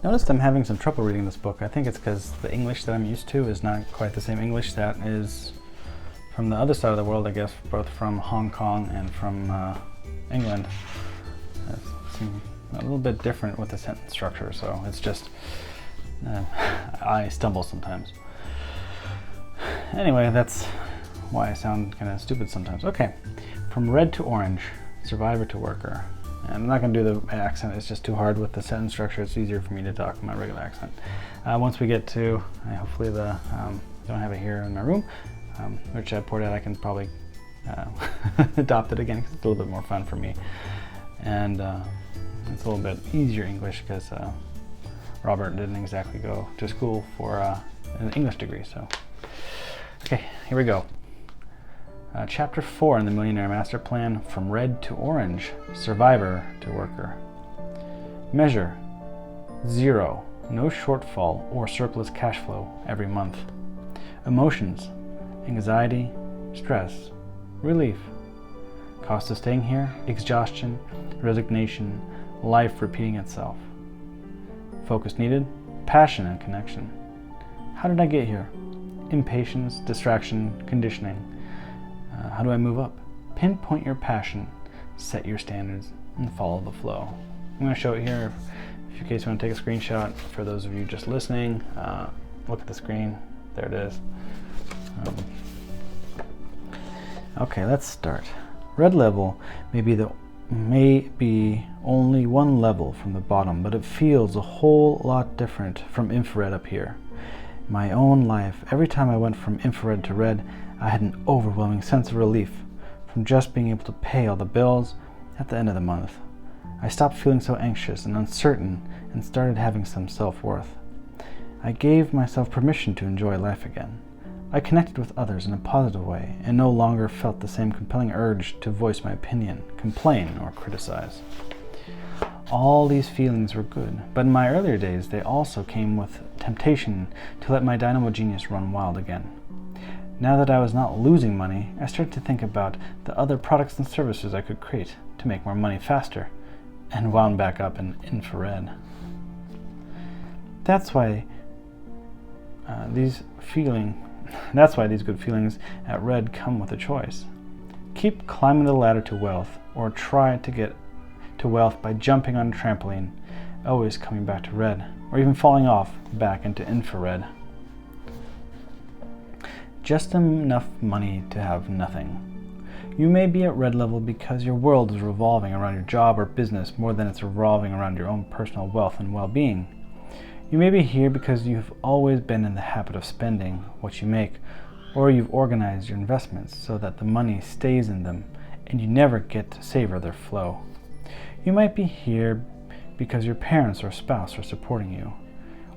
Noticed I'm having some trouble reading this book. I think it's because the English that I'm used to is not quite the same English that is from the other side of the world, I guess, both from Hong Kong and from England. It seems a little bit different with the sentence structure, so it's just, I stumble sometimes. Anyway, that's why I sound kind of stupid sometimes. Okay, from red to orange, survivor to worker. And I'm not going to do the accent, it's just too hard with the sentence structure. It's easier for me to talk in my regular accent. Once we get to, hopefully don't have it here in my room, which I poured out, I can probably adopt it again because it's a little bit more fun for me. And it's a little bit easier English because Robert didn't exactly go to school for an English degree. So, okay, here we go. Chapter 4 in the Millionaire Master Plan, from red to orange, survivor to worker. Measure 0, no shortfall or surplus cash flow every month. Emotions, anxiety, stress, relief. Cost of staying here, exhaustion, resignation, life repeating itself. Focus needed, passion and connection. How did I get here? Impatience, distraction, conditioning. How do I move up? Pinpoint your passion, set your standards, and follow the flow. I'm going to show it here in case you want to take a screenshot. For those of you just listening, look at the screen. There it is. Okay, let's start. Red level may be only one level from the bottom, but it feels a whole lot different from infrared up here. My own life, every time I went from infrared to red, I had an overwhelming sense of relief from just being able to pay all the bills at the end of the month. I stopped feeling so anxious and uncertain and started having some self-worth. I gave myself permission to enjoy life again. I connected with others in a positive way and no longer felt the same compelling urge to voice my opinion, complain, or criticize. All these feelings were good, but in my earlier days they also came with temptation to let my dynamo genius run wild again. Now that I was not losing money, I started to think about the other products and services I could create to make more money faster, and wound back up in infrared. That's why these good feelings at red come with a choice. Keep climbing the ladder to wealth, or try to get to wealth by jumping on a trampoline, always coming back to red, or even falling off back into infrared. Just enough money to have nothing. You may be at red level because your world is revolving around your job or business more than it's revolving around your own personal wealth and well-being. You may be here because you've always been in the habit of spending what you make, or you've organized your investments so that the money stays in them and you never get to savor their flow. You might be here because your parents or spouse are supporting you.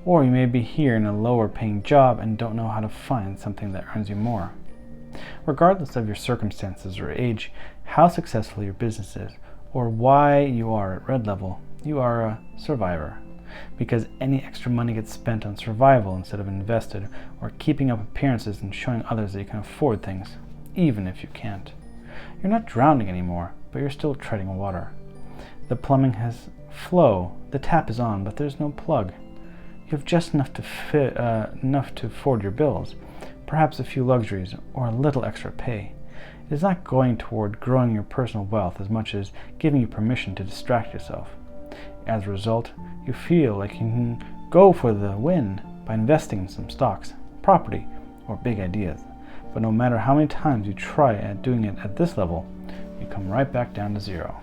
Or you may be here in a lower paying job and don't know how to find something that earns you more. Regardless of your circumstances or age, how successful your business is, or why you are at red level, you are a survivor. Because any extra money gets spent on survival instead of invested, or keeping up appearances and showing others that you can afford things, even if you can't. You're not drowning anymore, but you're still treading water. The plumbing has flow, the tap is on, but there's no plug. You have just enough to afford your bills, perhaps a few luxuries, or a little extra pay. It is not going toward growing your personal wealth as much as giving you permission to distract yourself. As a result, you feel like you can go for the win by investing in some stocks, property, or big ideas. But no matter how many times you try at doing it at this level, you come right back down to zero.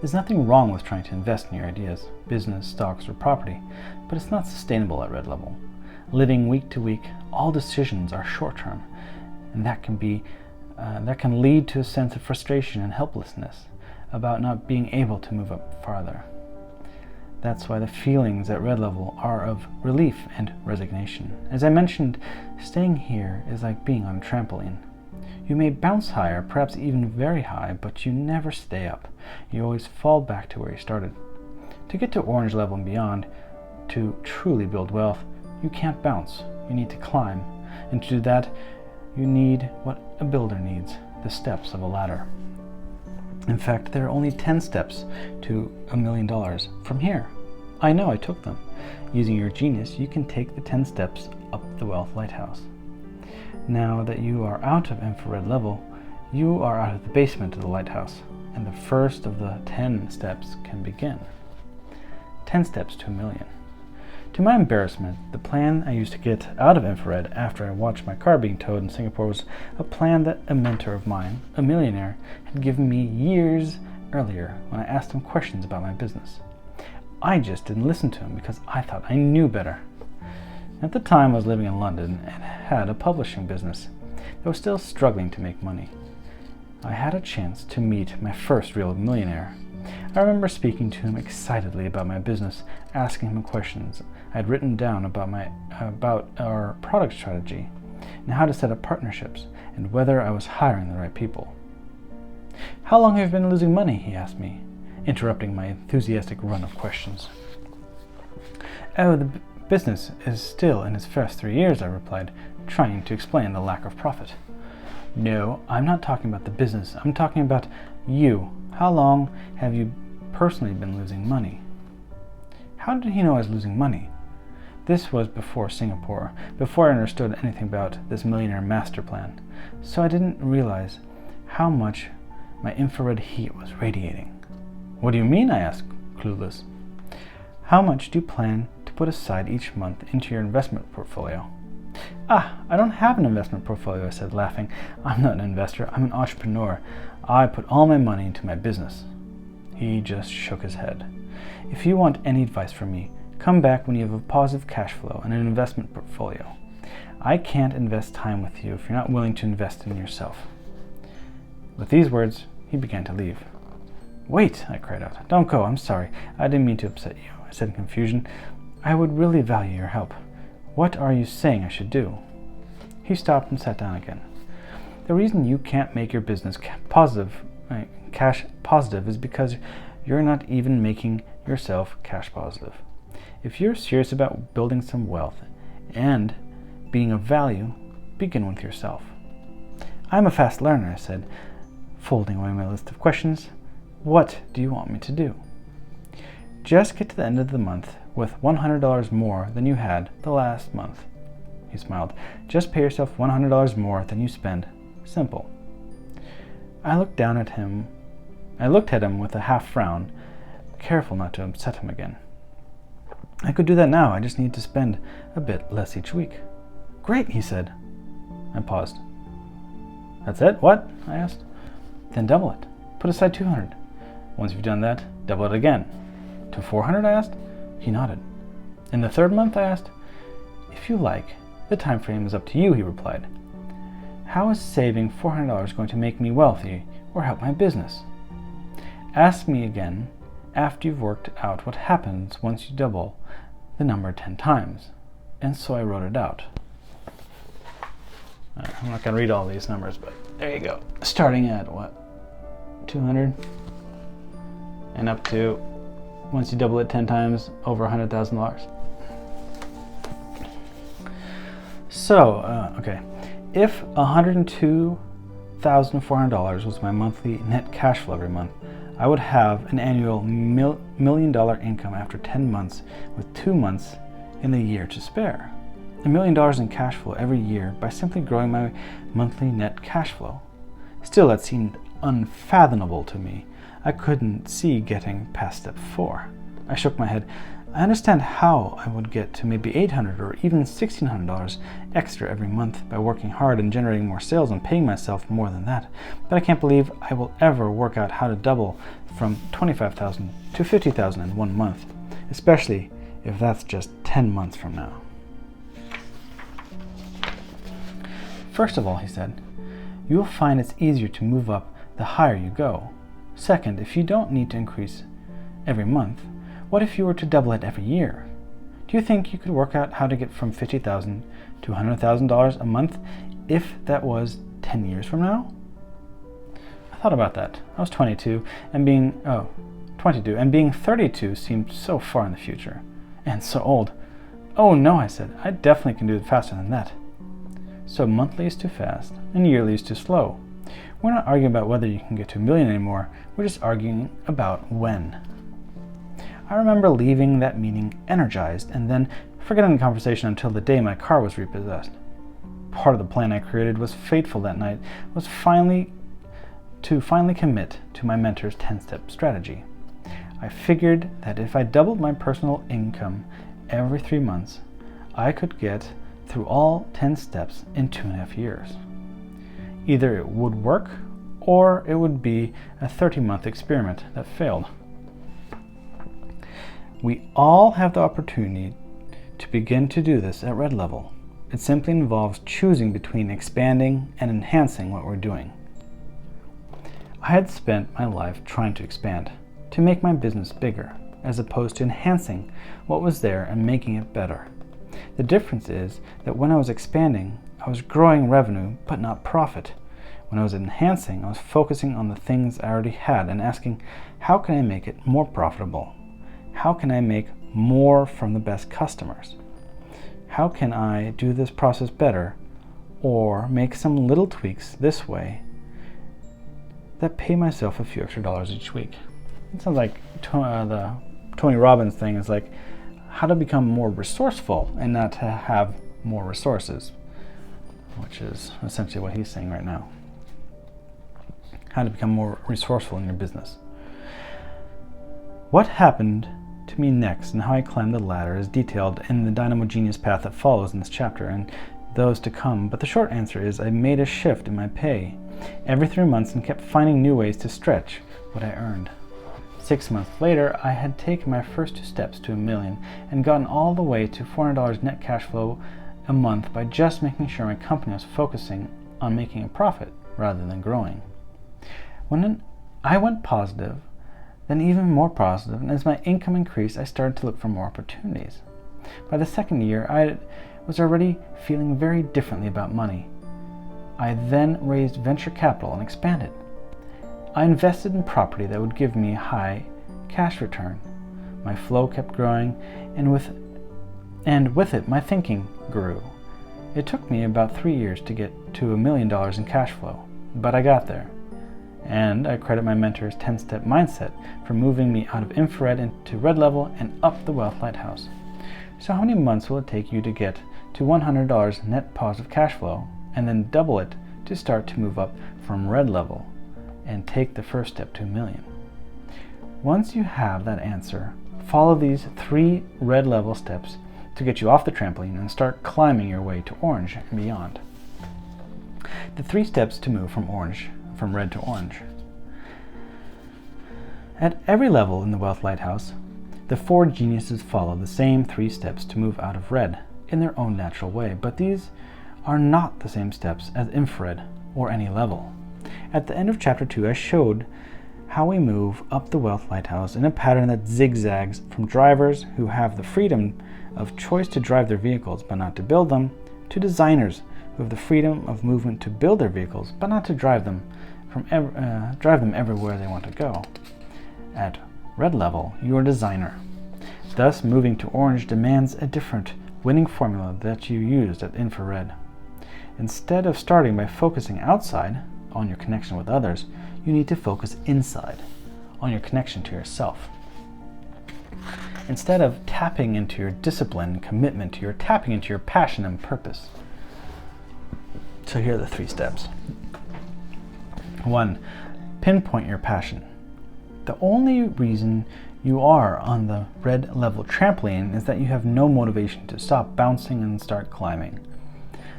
There's nothing wrong with trying to invest in your ideas, business, stocks, or property, but it's not sustainable at red level. Living week to week, all decisions are short-term, and that can lead to a sense of frustration and helplessness about not being able to move up farther. That's why the feelings at red level are of relief and resignation. As I mentioned, staying here is like being on a trampoline. You may bounce higher, perhaps even very high, but you never stay up. You always fall back to where you started. To get to orange level and beyond, to truly build wealth, you can't bounce. You need to climb. And to do that, you need what a builder needs, the steps of a ladder. In fact, there are only 10 steps to $1 million from here. I know, I took them. Using your genius, you can take the 10 steps up the wealth lighthouse. Now that you are out of infrared level, you are out of the basement of the lighthouse, and the first of the 10 steps can begin. 10 steps to $1 million. To my embarrassment, the plan I used to get out of infrared after I watched my car being towed in Singapore was a plan that a mentor of mine, a millionaire, had given me years earlier when I asked him questions about my business. I just didn't listen to him because I thought I knew better. At the time, I was living in London and had a publishing business that was still struggling to make money. I had a chance to meet my first real millionaire. I remember speaking to him excitedly about my business, asking him questions I had written down about our product strategy and how to set up partnerships and whether I was hiring the right people. "How long have you been losing money?" he asked me, interrupting my enthusiastic run of questions. "Oh, the business is still in its first 3 years," I replied, trying to explain the lack of profit. "No, I'm not talking about the business. I'm talking about you. How long have you personally been losing money?" How did he know I was losing money? This was before Singapore, before I understood anything about this Millionaire Master Plan, so I didn't realize how much my infrared heat was radiating. "What do you mean?" I asked, clueless. "How much do you plan to put aside each month into your investment portfolio?" I don't have an investment portfolio," I said, laughing. "I'm not an investor, I'm an entrepreneur. I put all my money into my business." He just shook his head. "If you want any advice from me, come back when you have a positive cash flow and an investment portfolio. I can't invest time with you if you're not willing to invest in yourself." With these words, he began to leave. "Wait," I cried out. "Don't go, I'm sorry. I didn't mean to upset you," I said in confusion. "I would really value your help. What are you saying I should do?" He stopped and sat down again. "The reason you can't make your business cash positive is because you're not even making yourself cash positive. If you're serious about building some wealth and being of value, begin with yourself." "I'm a fast learner," I said, folding away my list of questions. "What do you want me to do?" "Just get to the end of the month with $100 more than you had the last month." He smiled. "Just pay yourself $100 more than you spend. Simple." I looked at him with a half frown, careful not to upset him again. "I could do that now. I just need to spend a bit less each week." "Great," he said. I paused. "That's it? What?" I asked. "Then double it. Put aside $200. Once you've done that, double it again." "To $400? I asked. He nodded. "In the third month?" I asked. "If you like. The time frame is up to you," he replied. "How is saving $400 going to make me wealthy or help my business?" "Ask me again after you've worked out what happens once you double the number 10 times. And so I wrote it out. I'm not going to read all these numbers, but there you go. Starting at what? 200? And up to, once you double it 10 times, over $100,000. So, okay. If $102,400 was my monthly net cash flow every month, I would have an annual $1 million income after 10 months with 2 months in the year to spare. $1 million in cash flow every year by simply growing my monthly net cash flow. Still, that seemed unfathomable to me. I couldn't see getting past step 4. I shook my head. I understand how I would get to maybe $800 or even $1,600 extra every month by working hard and generating more sales and paying myself more than that. But I can't believe I will ever work out how to double from $25,000 to $50,000 in 1 month, especially if that's just 10 months from now. First of all, he said, you will find it's easier to move up the higher you go. Second, if you don't need to increase every month, what if you were to double it every year? Do you think you could work out how to get from $50,000 to $100,000 a month if that was 10 years from now? I thought about that. I was 22 and being 32 seemed so far in the future and so old. Oh no, I said, I definitely can do it faster than that. So monthly is too fast and yearly is too slow. We're not arguing about whether you can get to $1 million anymore. We're just arguing about when. I I remember leaving that meeting energized and then forgetting the conversation until the day my car was repossessed. Part of the plan I created was fateful that night was finally commit to my mentor's 10-step strategy. I figured that if I doubled my personal income every 3 months, I could get through all 10 steps in 2.5 years. Either it would work or it would be a 30-month experiment that failed. We all have the opportunity to begin to do this at red level. It simply involves choosing between expanding and enhancing what we're doing. I had spent my life trying to expand, to make my business bigger, as opposed to enhancing what was there and making it better. The difference is that when I was expanding, I was growing revenue but not profit. When I was enhancing, I was focusing on the things I already had and asking, how can I make it more profitable? How can I make more from the best customers? How can I do this process better or make some little tweaks this way that pay myself a few extra dollars each week? It sounds like the Tony Robbins thing is like how to become more resourceful and not to have more resources, which is essentially what he's saying right now. How to become more resourceful in your business. What happened to me next and how I climbed the ladder is detailed in the Dynamo Genius path that follows in this chapter and those to come, but the short answer is I made a shift in my pay every 3 months and kept finding new ways to stretch what I earned. 6 months later, I had taken my first 2 steps to $1 million and gotten all the way to $400 net cash flow a month by just making sure my company was focusing on making a profit rather than growing. When I went positive, then even more positive, and as my income increased, I started to look for more opportunities. By the second year, I was already feeling very differently about money. I then raised venture capital and expanded. I invested in property that would give me a high cash return. My flow kept growing, and with it, my thinking grew. It took me about 3 years to get to $1 million in cash flow, but I got there. And I credit my mentor's 10-step mindset for moving me out of infrared into red level and up the wealth lighthouse. So how many months will it take you to get to $100 net positive cash flow and then double it to start to move up from red level and take the first step to $1 million? Once you have that answer, follow these 3 red level steps to get you off the trampoline and start climbing your way to orange and beyond. The 3 steps to move from red to orange. At every level in the Wealth Lighthouse, the 4 geniuses follow the same 3 steps to move out of red in their own natural way, but these are not the same steps as infrared or any level. At the end of chapter 2, I showed how we move up the Wealth Lighthouse in a pattern that zigzags from drivers who have the freedom of choice to drive their vehicles but not to build them, to designers who have the freedom of movement to build their vehicles but not to drive them everywhere they want to go. At red level, you are a designer. Thus, moving to orange demands a different winning formula that you used at infrared. Instead of starting by focusing outside on your connection with others, you need to focus inside on your connection to yourself. Instead of tapping into your discipline and commitment, you're tapping into your passion and purpose. So here are the 3 steps. 1. Pinpoint your passion. The only reason you are on the red level trampoline is that you have no motivation to stop bouncing and start climbing.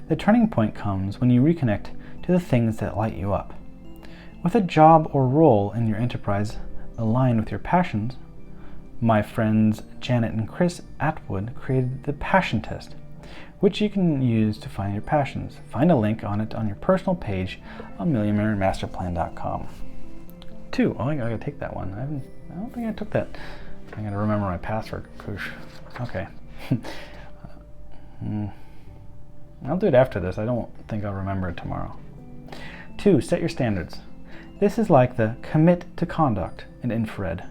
The turning point comes when you reconnect to the things that light you up. With a job or role in your enterprise aligned with your passions, my friends Janet and Chris Atwood created the Passion Test, which you can use to find your passions. Find a link on it on your personal page on MillionaireMasterPlan.com. 2. Oh, I gotta take that one. I don't think I took that. I gotta remember my password. Koosh. Okay. I'll do it after this. I don't think I'll remember it tomorrow. 2. Set your standards. This is like the commit to conduct in infrared.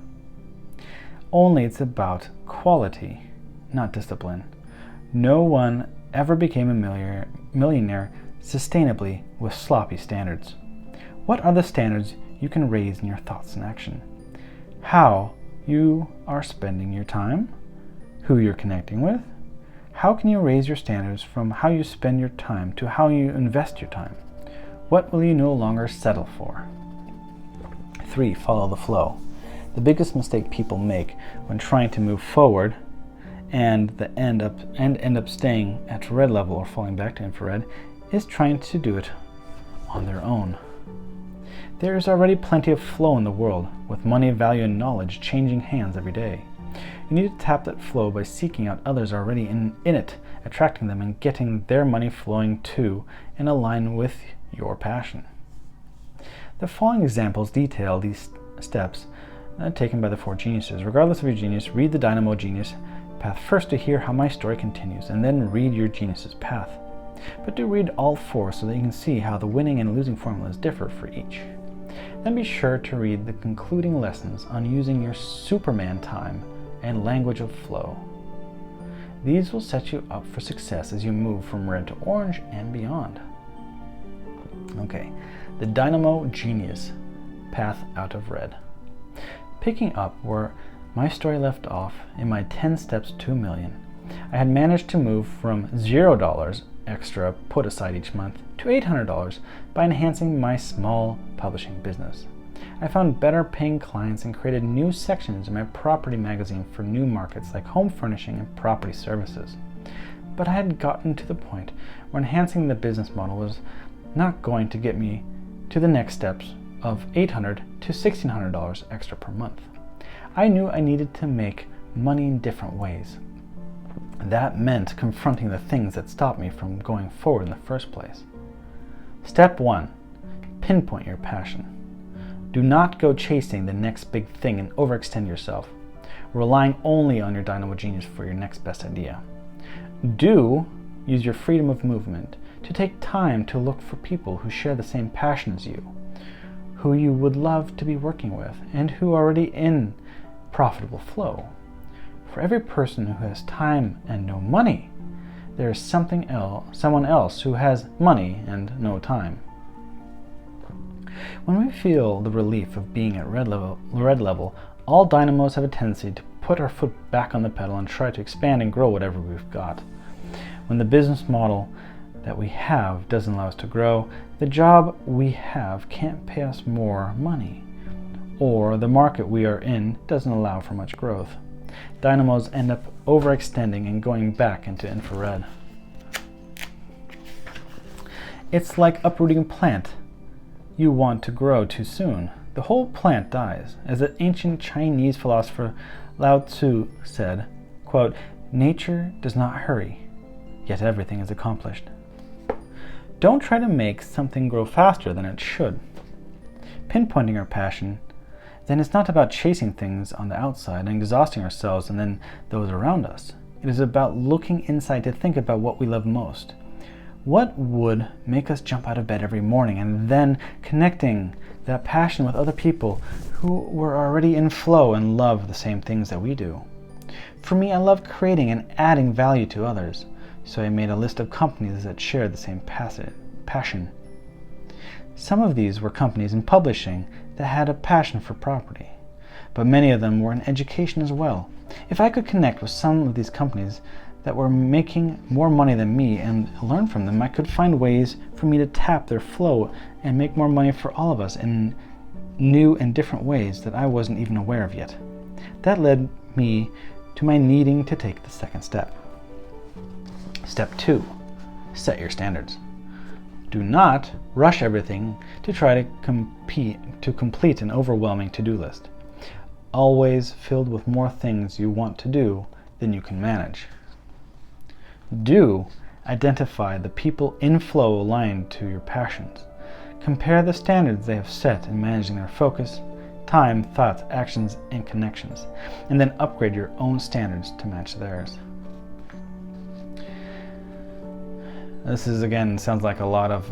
Only it's about quality, not discipline. No one ever became a millionaire sustainably with sloppy standards. What are the standards you can raise in your thoughts and action? How you are spending your time, who you're connecting with. How can you raise your standards from how you spend your time to how you invest your time? What will you no longer settle for? 3. Follow the flow. The biggest mistake people make when trying to move forward and end up staying at red level or falling back to infrared is trying to do it on their own. There is already plenty of flow in the world, with money, value, and knowledge changing hands every day. You need to tap that flow by seeking out others already in it, attracting them and getting their money flowing too and align with your passion. The following examples detail these steps taken by the 4 geniuses. Regardless of your genius, read the Dynamo Genius path first to hear how my story continues, and then read your genius's path. But do read all 4 so that you can see how the winning and losing formulas differ for each. Then be sure to read the concluding lessons on using your Superman time and language of flow. These will set you up for success as you move from red to orange and beyond. Okay, the Dynamo Genius path out of red. Picking up where my story left off in my 10 steps to $1 million, I had managed to move from $0 extra put aside each month to $800 by enhancing my small publishing business. I found better paying clients and created new sections in my property magazine for new markets like home furnishing and property services. But I had gotten to the point where enhancing the business model was not going to get me to the next steps of $800 to $1,600 extra per month. I knew I needed to make money in different ways. That meant confronting the things that stopped me from going forward in the first place. Step 1. Pinpoint your passion. Do not go chasing the next big thing and overextend yourself, relying only on your Dynamo Genius for your next best idea. Do use your freedom of movement to take time to look for people who share the same passion as you, who you would love to be working with, and who are already in profitable flow. For every person who has time and no money, there is someone else who has money and no time. When we feel the relief of being at red level, all dynamos have a tendency to put our foot back on the pedal and try to expand and grow whatever we've got. When the business model that we have doesn't allow us to grow, the job we have can't pay us more money, or the market we are in doesn't allow for much growth. Dynamos end up overextending and going back into infrared. It's like uprooting a plant you want to grow too soon. The whole plant dies. As the ancient Chinese philosopher Lao Tzu said, quote, "Nature does not hurry, yet everything is accomplished." Don't try to make something grow faster than it should. Pinpointing our passion, then, it's not about chasing things on the outside and exhausting ourselves and then those around us. It is about looking inside to think about what we love most. What would make us jump out of bed every morning, and then connecting that passion with other people who were already in flow and love the same things that we do. For me, I love creating and adding value to others, so I made a list of companies that shared the same passion. Some of these were companies in publishing that had a passion for property, but many of them were in education as well. If I could connect with some of these companies that were making more money than me and learn from them, I could find ways for me to tap their flow and make more money for all of us in new and different ways that I wasn't even aware of yet. That led me to my needing to take the second step. Step 2. Set your standards. Do not rush everything to try to complete an overwhelming to-do list, always filled with more things you want to do than you can manage. Do identify the people in flow aligned to your passions. Compare the standards they have set in managing their focus, time, thoughts, actions, and connections, and then upgrade your own standards to match theirs. This is, again, sounds like a lot of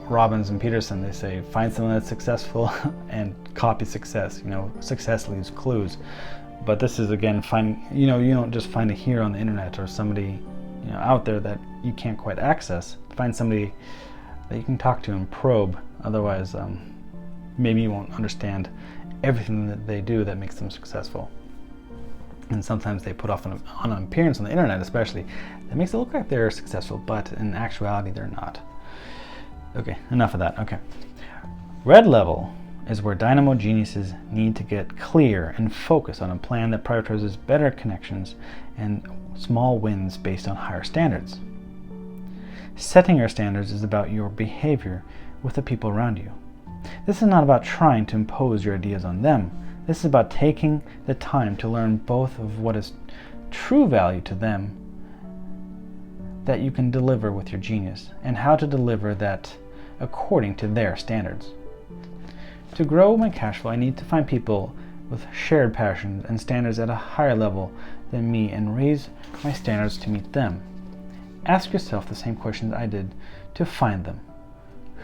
Robbins and Peterson. They say, find someone that's successful and copy success. Success leaves clues. But this is, again, you don't just find it here on the internet or somebody out there that you can't quite access. Find somebody that you can talk to and probe. Otherwise, maybe you won't understand everything that they do that makes them successful. And sometimes they put off on an appearance on the internet especially that makes it look like they're successful, but in actuality they're not. Okay, enough of that. Okay. Red level is where dynamo geniuses need to get clear and focus on a plan that prioritizes better connections and small wins based on higher standards. Setting your standards is about your behavior with the people around you. This is not about trying to impose your ideas on them. This is about taking the time to learn both of what is true value to them that you can deliver with your genius, and how to deliver that according to their standards. To grow my cash flow, I need to find people with shared passions and standards at a higher level than me and raise my standards to meet them. Ask yourself the same questions I did to find them.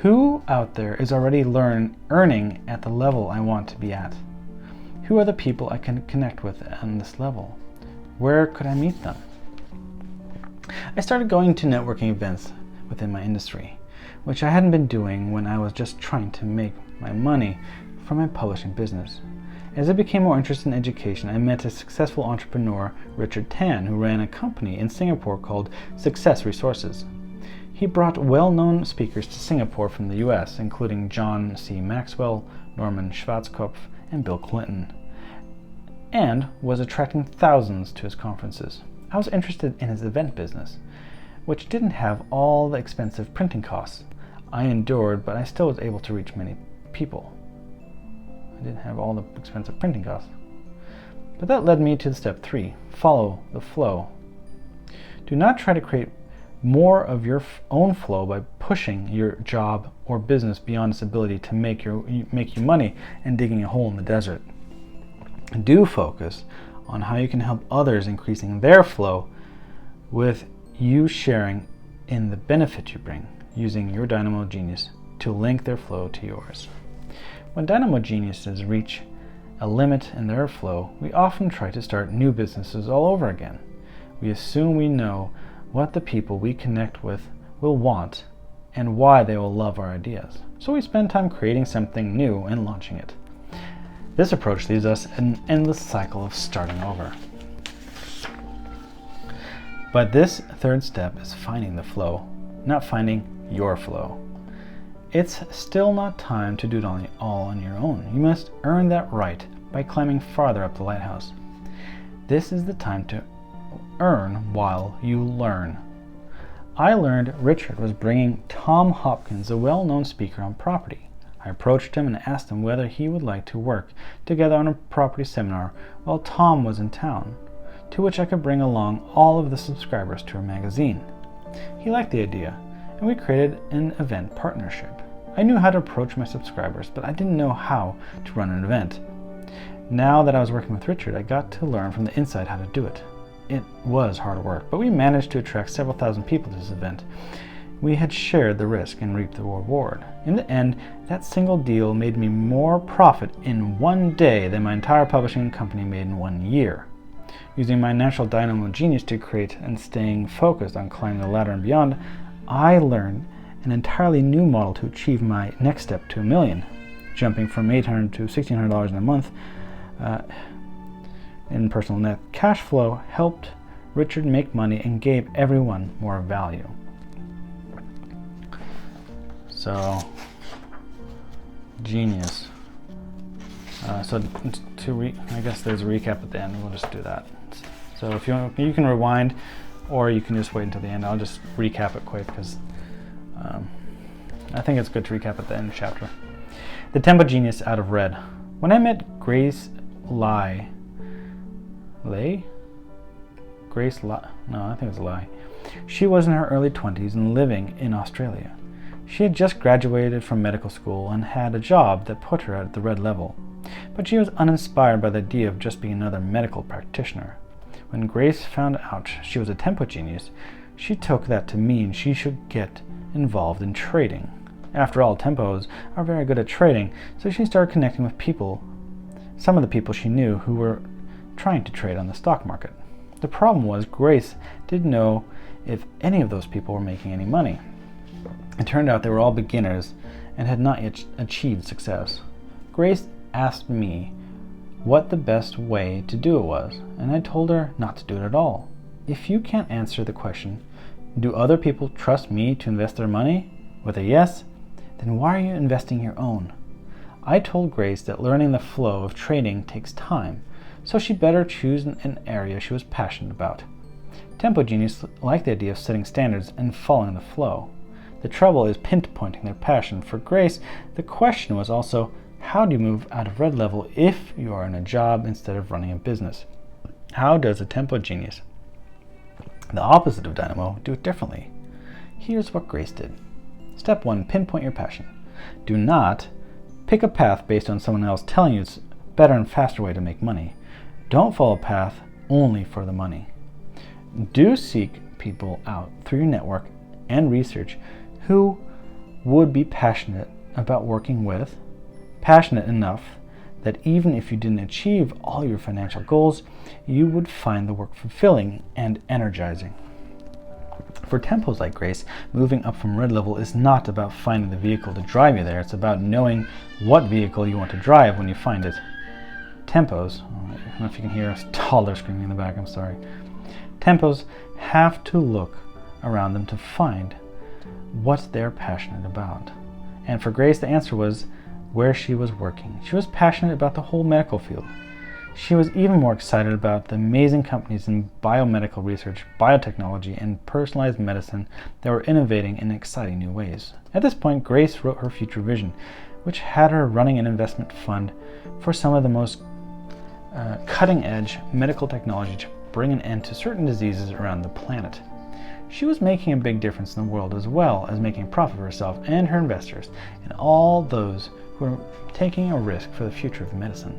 Who out there is already earning at the level I want to be at? Who are the people I can connect with on this level? Where could I meet them? I started going to networking events within my industry, which I hadn't been doing when I was just trying to make my money from my publishing business. As I became more interested in education, I met a successful entrepreneur, Richard Tan, who ran a company in Singapore called Success Resources. He brought well-known speakers to Singapore from the US, including John C. Maxwell, Norman Schwarzkopf, and Bill Clinton, and was attracting thousands to his conferences. I was interested in his event business, which didn't have all the expensive printing costs. I endured, but I still was able to reach many people. I didn't have all the expensive printing costs. But that led me to step 3, follow the flow. Do not try to create more of your own flow by pushing your job or business beyond its ability to make you money and digging a hole in the desert. Do focus on how you can help others increasing their flow with you sharing in the benefit you bring, using your dynamo genius to link their flow to yours. When dynamo geniuses reach a limit in their flow, we often try to start new businesses all over again. We assume we know what the people we connect with will want and why they will love our ideas. So we spend time creating something new and launching it. This approach leaves us in an endless cycle of starting over. But this third step is finding the flow, not finding your flow. It's still not time to do it all on your own. You must earn that right by climbing farther up the lighthouse. This is the time to earn while you learn. I learned Richard was bringing Tom Hopkins, a well-known speaker on property. I approached him and asked him whether he would like to work together on a property seminar while Tom was in town, to which I could bring along all of the subscribers to our magazine. He liked the idea, and we created an event partnership. I knew how to approach my subscribers, but I didn't know how to run an event. Now that I was working with Richard, I got to learn from the inside how to do it. It was hard work, but we managed to attract several thousand people to this event. We had shared the risk and reaped the reward. In the end, that single deal made me more profit in one day than my entire publishing company made in 1 year. Using my natural dynamo genius to create and staying focused on climbing the ladder and beyond, I learned an entirely new model to achieve my next step to $1 million, jumping from $800 to $1,600 in a month. In personal net cash flow helped Richard make money and gave everyone more value. So, genius. I guess there's a recap at the end. We'll just do that. So if you can rewind, or you can just wait until the end. I'll just recap it quick because I think it's good to recap at the end of the chapter. The Tempo Genius out of red. When I met Grace Lai. She was in her early 20s and living in Australia. She had just graduated from medical school and had a job that put her at the red level, but she was uninspired by the idea of just being another medical practitioner. When Grace found out she was a tempo genius, she took that to mean she should get involved in trading. After all, tempos are very good at trading, so she started connecting with some of the people she knew who were trying to trade on the stock market. The problem was Grace didn't know if any of those people were making any money. It turned out they were all beginners and had not yet achieved success. Grace asked me what the best way to do it was, and I told her not to do it at all. If you can't answer the question, do other people trust me to invest their money? With a yes, then why are you investing your own? I told Grace that learning the flow of trading takes time, so she better choose an area she was passionate about. Tempo Genius liked the idea of setting standards and following the flow. The trouble is pinpointing their passion. For Grace, the question was also, how do you move out of red level if you are in a job instead of running a business? How does a Tempo Genius, the opposite of Dynamo, do it differently? Here's what Grace did. Step 1, pinpoint your passion. Do not pick a path based on someone else telling you it's a better and faster way to make money. Don't follow a path only for the money. Do seek people out through your network and research who would be passionate about working with, passionate enough that even if you didn't achieve all your financial goals, you would find the work fulfilling and energizing. For tempos like Grace, moving up from red level is not about finding the vehicle to drive you there. It's about knowing what vehicle you want to drive when you find it. Tempos, I don't know if you can hear a toddler screaming in the back, I'm sorry. Tempos have to look around them to find what they're passionate about. And for Grace, the answer was where she was working. She was passionate about the whole medical field. She was even more excited about the amazing companies in biomedical research, biotechnology, and personalized medicine that were innovating in exciting new ways. At this point, Grace wrote her future vision, which had her running an investment fund for some of the most cutting-edge medical technology to bring an end to certain diseases around the planet. She was making a big difference in the world, as well as making a profit for herself and her investors and all those who were taking a risk for the future of medicine.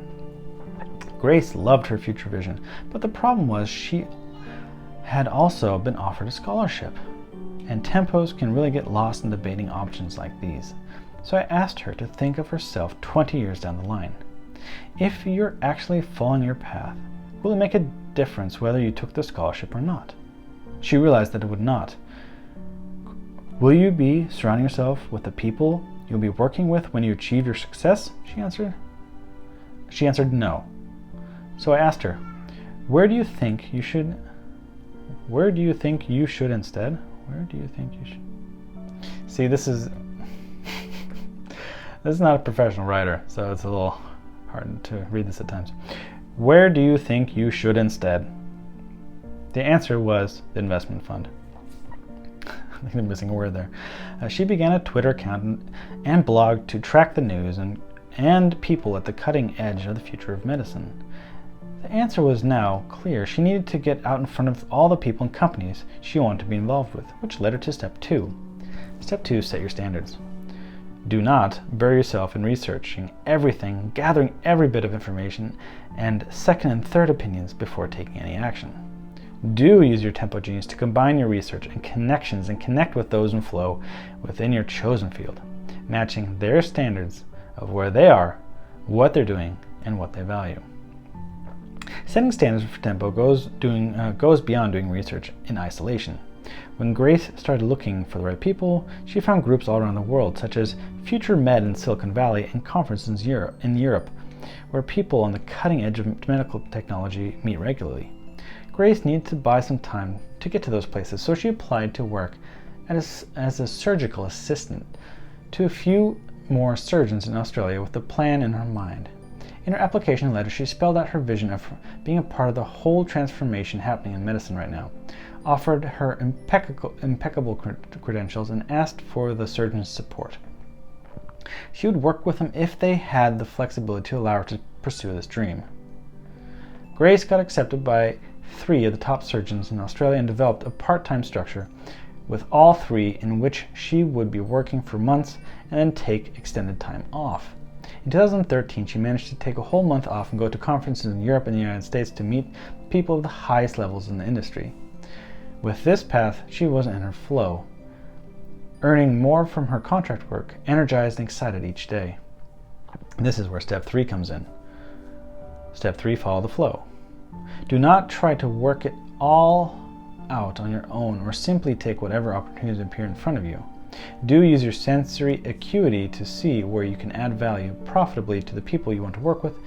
Grace loved her future vision, but the problem was she had also been offered a scholarship, and tempos can really get lost in debating options like these. So I asked her to think of herself 20 years down the line. If you're actually following your path, will it make a difference whether you took the scholarship or not? She realized that it would not. Will you be surrounding yourself with the people you'll be working with when you achieve your success? She answered no. So I asked her, where do you think you should instead? See, this is not a professional writer, so it's a little hard to read this at times. Where do you think you should instead? The answer was the investment fund. I think I'm missing a word there. She began a Twitter account and blog to track the news and people at the cutting edge of the future of medicine. The answer was now clear. She needed to get out in front of all the people and companies she wanted to be involved with, which led her to step 2. Step 2, set your standards. Do not bury yourself in researching everything, gathering every bit of information, and second and third opinions before taking any action. Do use your Tempo Genius to combine your research and connections and connect with those in flow within your chosen field, matching their standards of where they are, what they're doing, and what they value. Setting standards for Tempo goes beyond doing research in isolation. When Grace started looking for the right people, she found groups all around the world, such as Future Med in Silicon Valley and conferences in Europe, where people on the cutting edge of medical technology meet regularly. Grace needed to buy some time to get to those places, so she applied to work as a surgical assistant to a few more surgeons in Australia with the plan in her mind. In her application letter, she spelled out her vision of being a part of the whole transformation happening in medicine right now, offered her impeccable credentials, and asked for the surgeon's support. She would work with them if they had the flexibility to allow her to pursue this dream. Grace got accepted by 3 of the top surgeons in Australia and developed a part-time structure with all 3 in which she would be working for months and then take extended time off. In 2013, she managed to take a whole month off and go to conferences in Europe and the United States to meet people of the highest levels in the industry. With this path, she was in her flow, earning more from her contract work, energized and excited each day. This is where step 3 comes in. Step 3, follow the flow. Do not try to work it all out on your own or simply take whatever opportunities appear in front of you. Do use your sensory acuity to see where you can add value profitably to the people you want to work with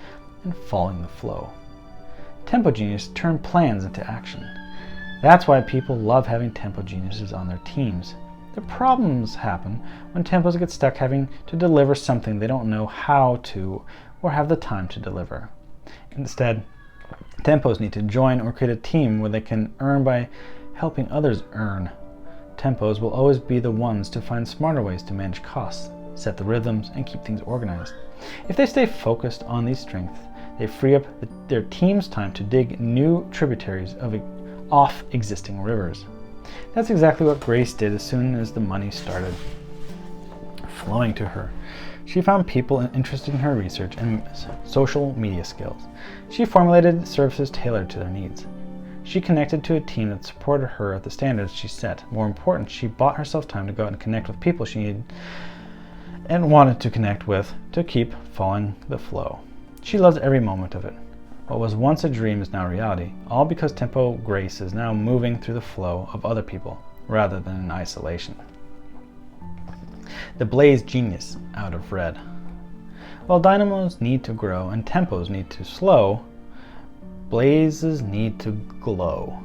and following the flow. Tempo genius turn plans into action. That's why people love having tempo geniuses on their teams. The problems happen when tempos get stuck having to deliver something they don't know how to or have the time to deliver. Instead, tempos need to join or create a team where they can earn by helping others earn. Tempos will always be the ones to find smarter ways to manage costs, set the rhythms, and keep things organized. If they stay focused on these strengths, they free up their team's time to dig new tributaries off existing rivers. That's exactly what Grace did as soon as the money started flowing to her. She found people interested in her research and social media skills. She formulated services tailored to their needs. She connected to a team that supported her at the standards she set. More important, she bought herself time to go out and connect with people she needed and wanted to connect with to keep following the flow. She loves every moment of it. What was once a dream is now reality, all because Tempo Grace is now moving through the flow of other people rather than in isolation. The blaze genius out of red. While dynamos need to grow and tempos need to slow, blazes need to glow.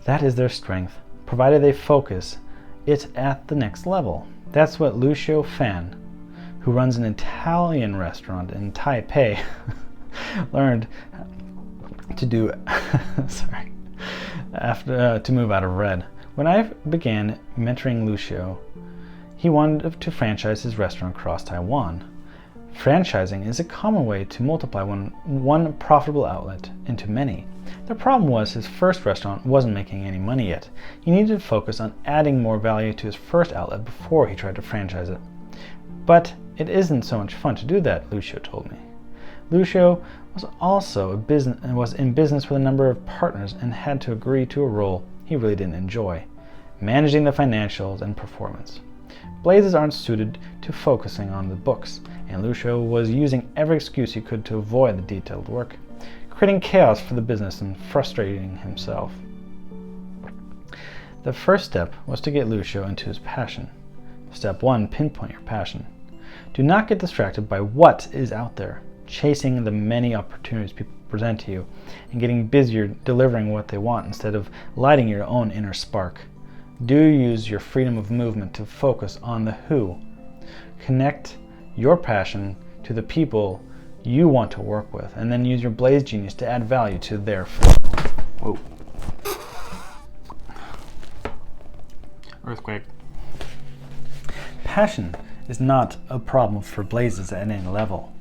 That is their strength, provided they focus it at the next level. That's what Lucio Fan, who runs an Italian restaurant in Taipei, learned to do to move out of red. When I began mentoring Lucio, he wanted to franchise his restaurant across Taiwan. Franchising is a common way to multiply one profitable outlet into many. The problem was his first restaurant wasn't making any money yet. He needed to focus on adding more value to his first outlet before he tried to franchise it. But it isn't so much fun to do that, Lucio told me. Lucio was in business with a number of partners and had to agree to a role he really didn't enjoy, managing the financials and performance. Blazes aren't suited to focusing on the books, and Lucio was using every excuse he could to avoid the detailed work, creating chaos for the business and frustrating himself. The first step was to get Lucio into his passion. Step 1, pinpoint your passion. Do not get distracted by what is out there, chasing the many opportunities people present to you, and getting busier delivering what they want instead of lighting your own inner spark. Do use your freedom of movement to focus on the who. Connect your passion to the people you want to work with, and then use your blaze genius to add value to their flow. Whoa. Earthquake. Passion is not a problem for blazes at any level.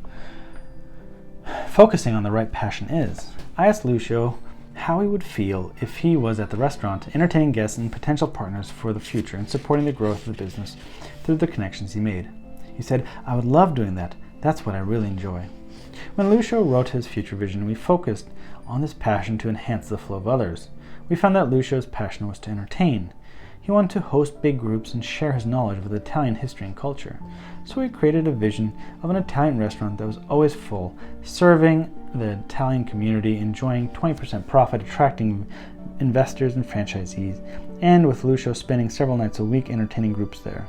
Focusing on the right passion is. I asked Lucio how he would feel if he was at the restaurant, entertaining guests and potential partners for the future and supporting the growth of the business through the connections he made. He said, "I would love doing that. That's what I really enjoy." When Lucio wrote his future vision, we focused on this passion to enhance the flow of others. We found that Lucio's passion was to entertain. He wanted to host big groups and share his knowledge of Italian history and culture. So we created a vision of an Italian restaurant that was always full, serving the Italian community, enjoying 20% profit, attracting investors and franchisees, and with Lucio spending several nights a week entertaining groups there.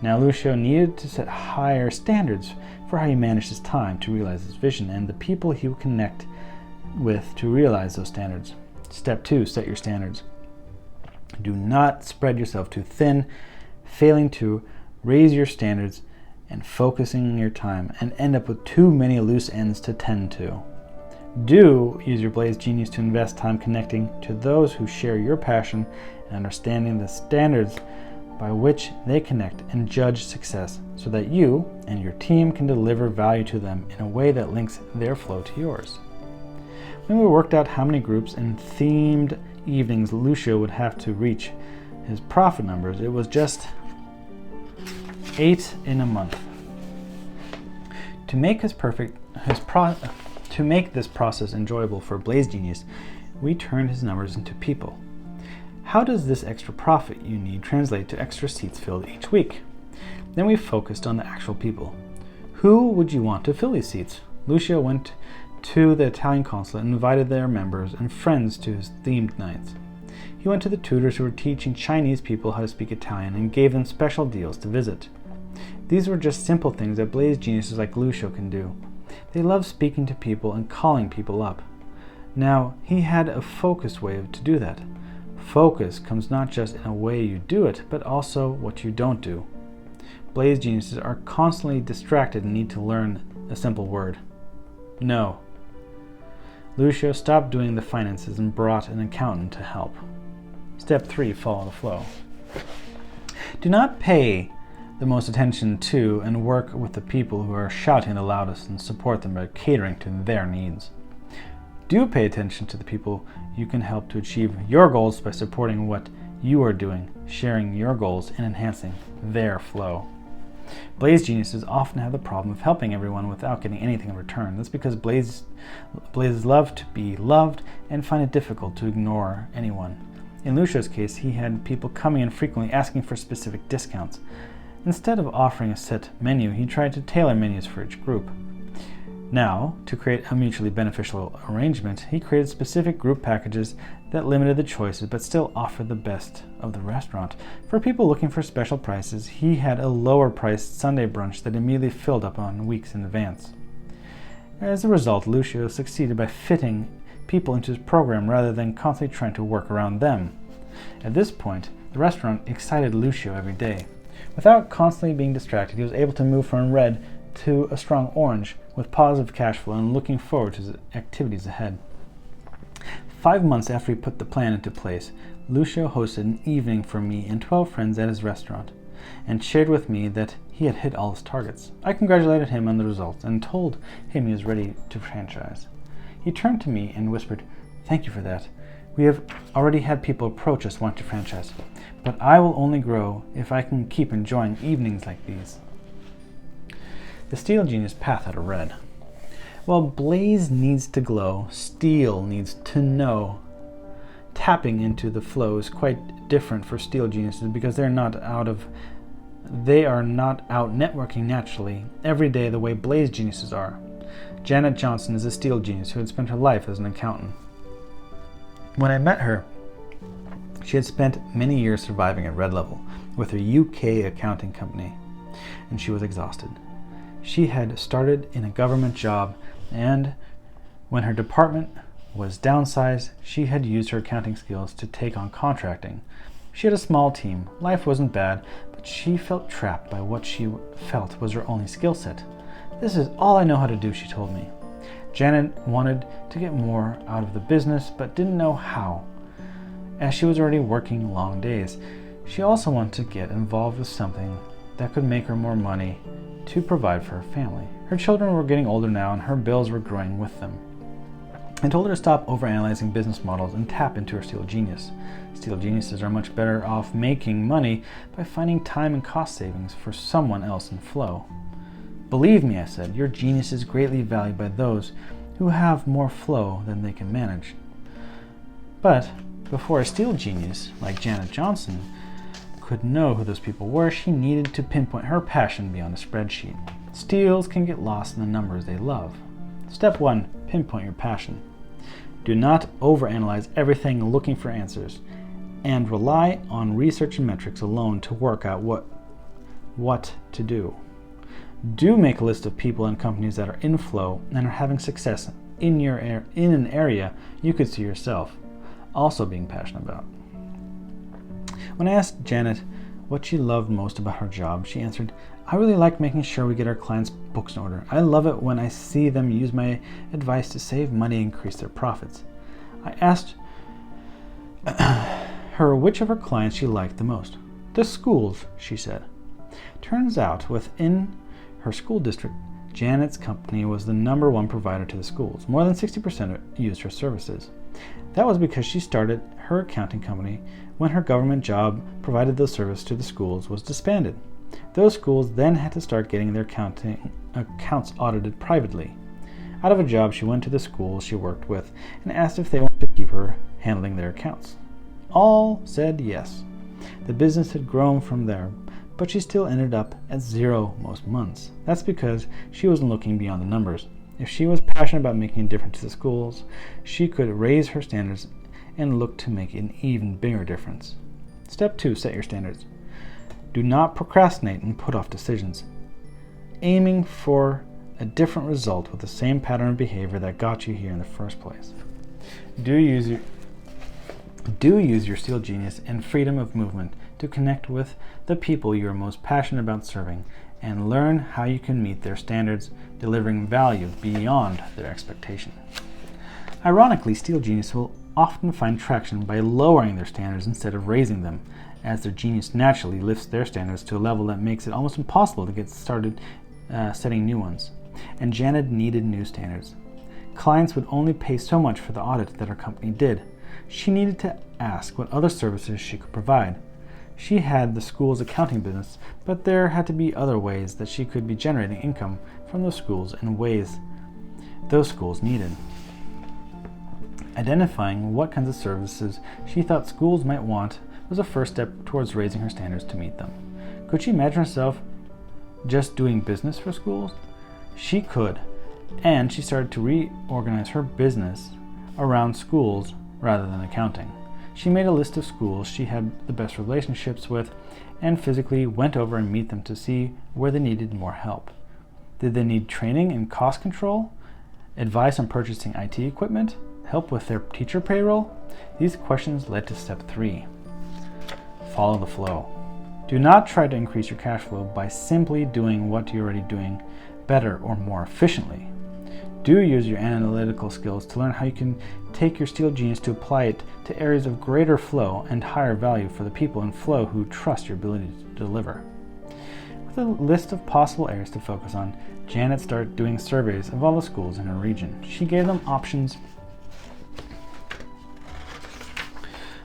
Now Lucio needed to set higher standards for how he managed his time to realize his vision and the people he would connect with to realize those standards. Step 2, set your standards. Do not spread yourself too thin, failing to raise your standards and focusing your time and end up with too many loose ends to tend to. Do use your blaze genius to invest time connecting to those who share your passion and understanding the standards by which they connect and judge success so that you and your team can deliver value to them in a way that links their flow to yours. When we worked out how many groups and themed evenings Lucio would have to reach his profit numbers, it was just 8 in a month. To make this process enjoyable for Blaze Genius, we turned his numbers into people. How does this extra profit you need translate to extra seats filled each week? Then we focused on the actual people. Who would you want to fill these seats? Lucio went to the Italian consulate and invited their members and friends to his themed nights. He went to the tutors who were teaching Chinese people how to speak Italian and gave them special deals to visit. These were just simple things that Blaze geniuses like Lucio can do. They love speaking to people and calling people up. Now, he had a focused way to do that. Focus comes not just in a way you do it, but also what you don't do. Blaze geniuses are constantly distracted and need to learn a simple word. No. Lucio stopped doing the finances and brought an accountant to help. Step 3, follow the flow. Do not pay the most attention to and work with the people who are shouting the loudest and support them by catering to their needs. Do pay attention to the people you can help to achieve your goals by supporting what you are doing, sharing your goals, and enhancing their flow. Blaze geniuses often have the problem of helping everyone without getting anything in return. That's because Blazes love to be loved and find it difficult to ignore anyone. In Lucio's case, he had people coming in frequently asking for specific discounts. Instead of offering a set menu, he tried to tailor menus for each group. Now, to create a mutually beneficial arrangement, he created specific group packages that limited the choices but still offered the best of the restaurant. For people looking for special prices, he had a lower-priced Sunday brunch that immediately filled up on weeks in advance. As a result, Lucio succeeded by fitting people into his program rather than constantly trying to work around them. At this point, the restaurant excited Lucio every day. Without constantly being distracted, he was able to move from red to a strong orange with positive cash flow and looking forward to his activities ahead. 5 months after he put the plan into place, Lucio hosted an evening for me and 12 friends at his restaurant and shared with me that he had hit all his targets. I congratulated him on the results and told him he was ready to franchise. He turned to me and whispered, "Thank you for that. We have already had people approach us wanting to franchise, but I will only grow if I can keep enjoying evenings like these." The Steel Genius path out of red. While Blaze needs to glow, Steel needs to know. Tapping into the flow is quite different for Steel Geniuses because they are not out networking naturally every day the way Blaze Geniuses are. Janet Johnson is a Steel Genius who had spent her life as an accountant. When I met her, she had spent many years surviving at red level with her UK accounting company, and she was exhausted. She had started in a government job, and when her department was downsized, she had used her accounting skills to take on contracting. She had a small team. Life wasn't bad, but she felt trapped by what she felt was her only skill set. "This is all I know how to do," she told me. Janet wanted to get more out of the business, but didn't know how, as she was already working long days. She also wanted to get involved with something that could make her more money to provide for her family. Her children were getting older now, and her bills were growing with them. I told her to stop overanalyzing business models and tap into her Steel Genius. Steel Geniuses are much better off making money by finding time and cost savings for someone else in flow. "Believe me," I said, "your genius is greatly valued by those who have more flow than they can manage." But before a Steel Genius, like Janet Johnson, could know who those people were, she needed to pinpoint her passion beyond a spreadsheet. Steels can get lost in the numbers they love. Step 1, pinpoint your passion. Do not overanalyze everything looking for answers, and rely on research and metrics alone to work out what to do. Do make a list of people and companies that are in flow and are having success in an area you could see yourself also being passionate about. When I asked Janet what she loved most about her job, she answered, "I really like making sure we get our clients' books in order. I love it when I see them use my advice to save money and increase their profits." I asked her which of her clients she liked the most. "The schools," she said. Turns out, within her school district, Janet's company was the #1 provider to the schools. More than 60% used her services. That was because she started her accounting company when her government job provided the service to the schools was disbanded. Those schools then had to start getting their accounts audited privately. Out of a job, she went to the schools she worked with and asked if they wanted to keep her handling their accounts. All said yes. The business had grown from there, but she still ended up at zero most months. That's because she wasn't looking beyond the numbers. If she was passionate about making a difference to the schools, she could raise her standards and look to make an even bigger difference. Step 2. Set your standards. Do not procrastinate and put off decisions, aiming for a different result with the same pattern of behavior that got you here in the first place. Do use your steel genius and freedom of movement to connect with the people you are most passionate about serving and learn how you can meet their standards, delivering value beyond their expectation. Ironically, steel genius will often find traction by lowering their standards instead of raising them, as their genius naturally lifts their standards to a level that makes it almost impossible to get started setting new ones. And Janet needed new standards. Clients would only pay so much for the audit that her company did. She needed to ask what other services she could provide. She had the school's accounting business, but there had to be other ways that she could be generating income from those schools in ways those schools needed. Identifying what kinds of services she thought schools might want was a first step towards raising her standards to meet them. Could she imagine herself just doing business for schools? She could, and she started to reorganize her business around schools rather than accounting. She made a list of schools she had the best relationships with and physically went over and meet them to see where they needed more help. Did they need training in cost control, advice on purchasing IT equipment, help with their teacher payroll? These questions led to step 3. Follow the flow. Do not try to increase your cash flow by simply doing what you're already doing better or more efficiently. Do use your analytical skills to learn how you can take your steel genius to apply it to areas of greater flow and higher value for the people in flow who trust your ability to deliver. With a list of possible areas to focus on, Janet started doing surveys of all the schools in her region. She gave them options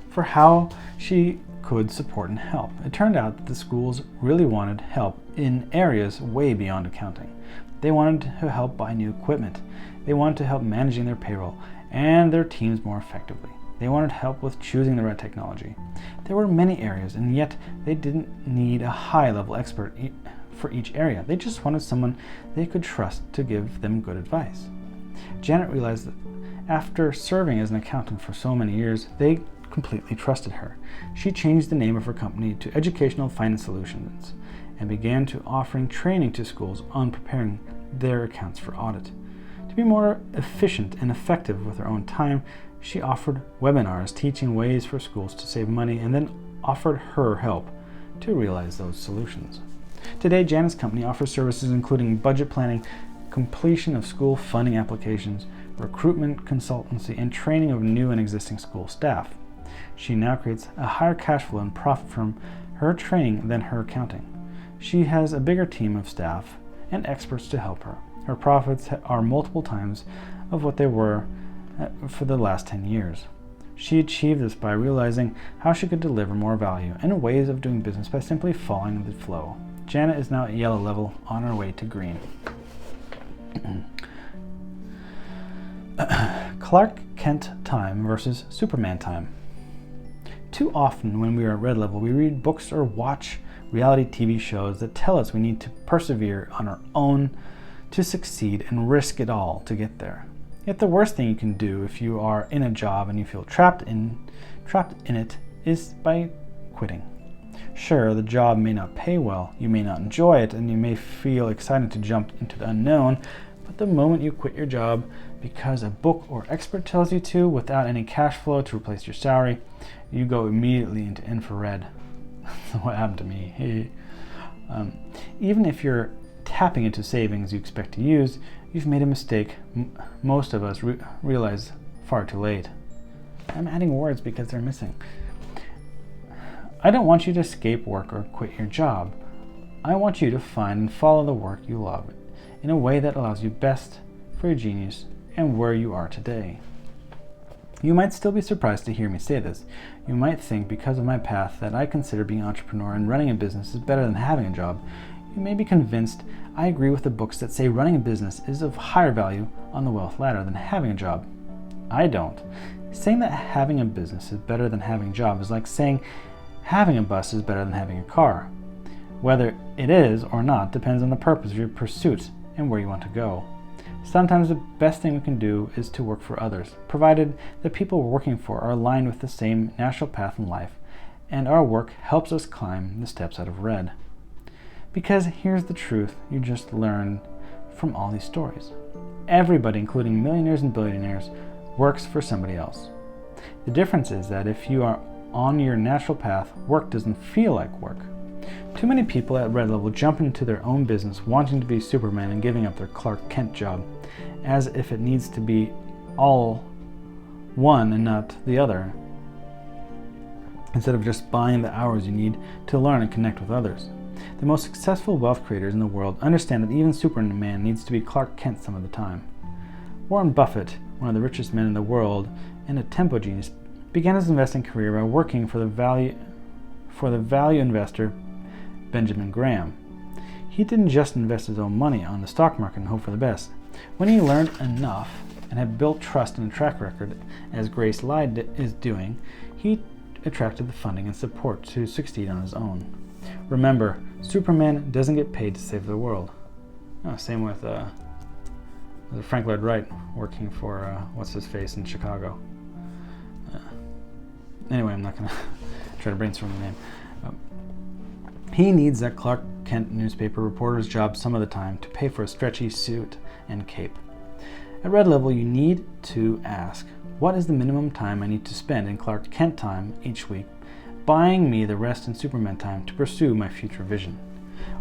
for how she could support and help. It turned out that the schools really wanted help in areas way beyond accounting. They wanted to help buy new equipment. They wanted to help managing their payroll and their teams more effectively. They wanted help with choosing the right technology. There were many areas, and yet they didn't need a high-level expert for each area. They just wanted someone they could trust to give them good advice. Janet realized that after serving as an accountant for so many years, they completely trusted her. She changed the name of her company to Educational Finance Solutions and began to offering training to schools on preparing their accounts for audit. To be more efficient and effective with her own time, she offered webinars teaching ways for schools to save money and then offered her help to realize those solutions. Today, Janet's company offers services including budget planning, completion of school funding applications, recruitment consultancy, and training of new and existing school staff. She now creates a higher cash flow and profit from her training than her accounting. She has a bigger team of staff and experts to help her. Her profits are multiple times of what they were for the last 10 years. She achieved this by realizing how she could deliver more value and ways of doing business by simply following the flow. Janet is now at yellow level on her way to green. Clark Kent time versus Superman time. Too often when we are at red level, we read books or watch reality TV shows that tell us we need to persevere on our own to succeed and risk it all to get there. Yet the worst thing you can do if you are in a job and you feel trapped in it is by quitting. Sure, the job may not pay well, you may not enjoy it, and you may feel excited to jump into the unknown, but the moment you quit your job because a book or expert tells you to without any cash flow to replace your salary, you go immediately into infrared. That's what happened to me. Even if you're tapping into savings you expect to use, you've made a mistake most of us realize far too late. I'm adding words because they're missing. I don't want you to escape work or quit your job. I want you to find and follow the work you love in a way that allows you best for your genius and where you are today. You might still be surprised to hear me say this. You might think because of my path that I consider being an entrepreneur and running a business is better than having a job. You may be convinced I agree with the books that say running a business is of higher value on the wealth ladder than having a job. I don't. Saying that having a business is better than having a job is like saying having a bus is better than having a car. Whether it is or not depends on the purpose of your pursuit and where you want to go. Sometimes the best thing we can do is to work for others, provided the people we're working for are aligned with the same natural path in life, and our work helps us climb the steps out of red. Because here's the truth you just learned from all these stories. Everybody, including millionaires and billionaires, works for somebody else. The difference is that if you are on your natural path, work doesn't feel like work. Too many people at red level jump into their own business wanting to be Superman and giving up their Clark Kent job, as if it needs to be all one and not the other, instead of just buying the hours you need to learn and connect with others. The most successful wealth creators in the world understand that even Superman needs to be Clark Kent some of the time. Warren Buffett, one of the richest men in the world and a tempo genius, began his investing career by working for the value investor Benjamin Graham. He didn't just invest his own money on the stock market and hope for the best. When he learned enough and had built trust and a track record, as Grace Lyde is doing, he attracted the funding and support to succeed on his own. Remember, Superman doesn't get paid to save the world. Same with Frank Lloyd Wright working for what's-his-face in Chicago. Anyway, I'm not going to try to brainstorm the name. He needs that Clark Kent newspaper reporter's job some of the time to pay for a stretchy suit and cape. At red level, you need to ask, what is the minimum time I need to spend in Clark Kent time each week, buying me the rest in Superman time to pursue my future vision?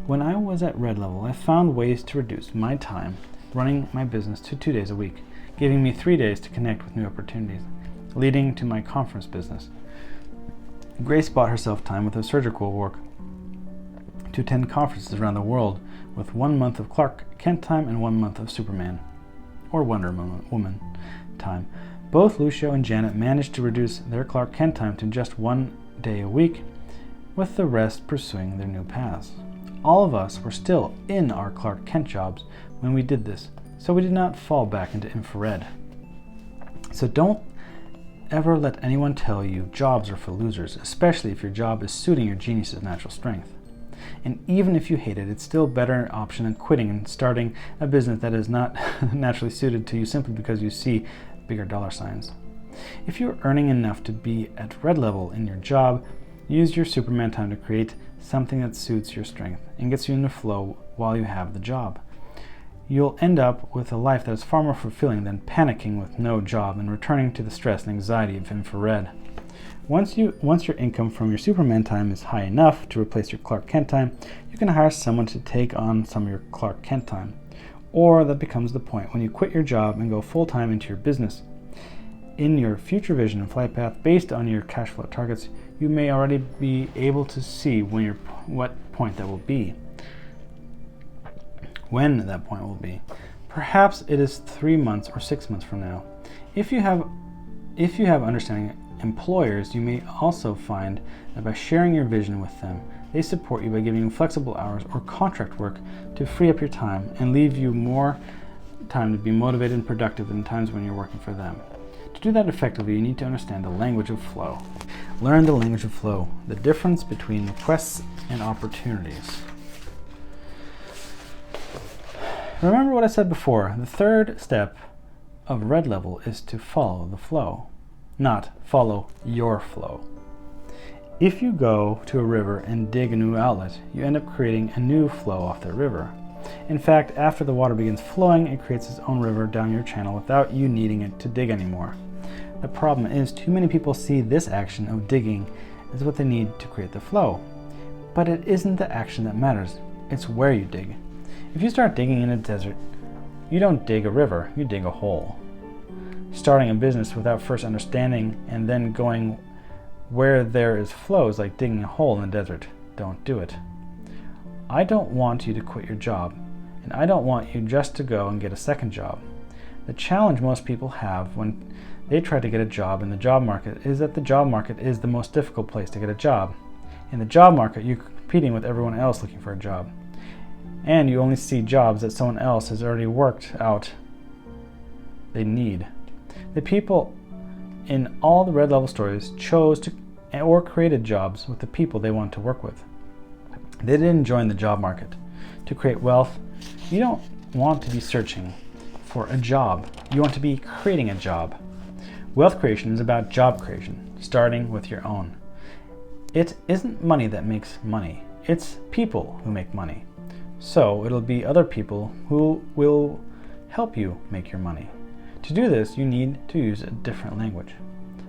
When I was at red level, I found ways to reduce my time running my business to 2 days a week, giving me 3 days to connect with new opportunities, leading to my conference business. Grace bought herself time with her surgical work to attend conferences around the world with 1 month of Clark Kent time and 1 month of Superman or Wonder Woman time. Both Lucio and Janet managed to reduce their Clark Kent time to just 1 day a week, with the rest pursuing their new paths. All of us were still in our Clark Kent jobs when we did this, so we did not fall back into infrared. So don't ever let anyone tell you jobs are for losers, especially if your job is suiting your genius's natural strength. And even if you hate it, it's still a better option than quitting and starting a business that is not naturally suited to you simply because you see bigger dollar signs. If you're earning enough to be at red level in your job, use your Superman time to create something that suits your strength and gets you in the flow while you have the job. You'll end up with a life that is far more fulfilling than panicking with no job and returning to the stress and anxiety of infrared. Once your income from your Superman time is high enough to replace your Clark Kent time, you can hire someone to take on some of your Clark Kent time. Or that becomes the point when you quit your job and go full-time into your business. In your future vision and flight path, based on your cash flow targets, you may already be able to see what point that will be. When that point will be. Perhaps it is 3 months or 6 months from now. If you have understanding employers, you may also find that by sharing your vision with them, they support you by giving you flexible hours or contract work to free up your time and leave you more time to be motivated and productive in times when you're working for them. To do that effectively, you need to understand the language of flow. Learn the language of flow, the difference between requests and opportunities. Remember what I said before, the third step of red level is to follow the flow, not follow your flow. If you go to a river and dig a new outlet, you end up creating a new flow off that river. In fact, after the water begins flowing, it creates its own river down your channel without you needing it to dig anymore. The problem is, too many people see this action of digging as what they need to create the flow. But it isn't the action that matters, it's where you dig. If you start digging in a desert, you don't dig a river, you dig a hole. Starting a business without first understanding and then going where there is flow is like digging a hole in the desert. Don't do it. I don't want you to quit your job, and I don't want you just to go and get a second job. The challenge most people have when they try to get a job in the job market is that the job market is the most difficult place to get a job. In the job market, you're competing with everyone else looking for a job, and you only see jobs that someone else has already worked out they need. The people in all the red level stories chose to or created jobs with the people they want to work with. They didn't join the job market to create wealth. You don't want to be searching for a job. You want to be creating a job. Wealth creation is about job creation, starting with your own. It isn't money that makes money. It's people who make money. So it'll be other people who will help you make your money. To do this, you need to use a different language.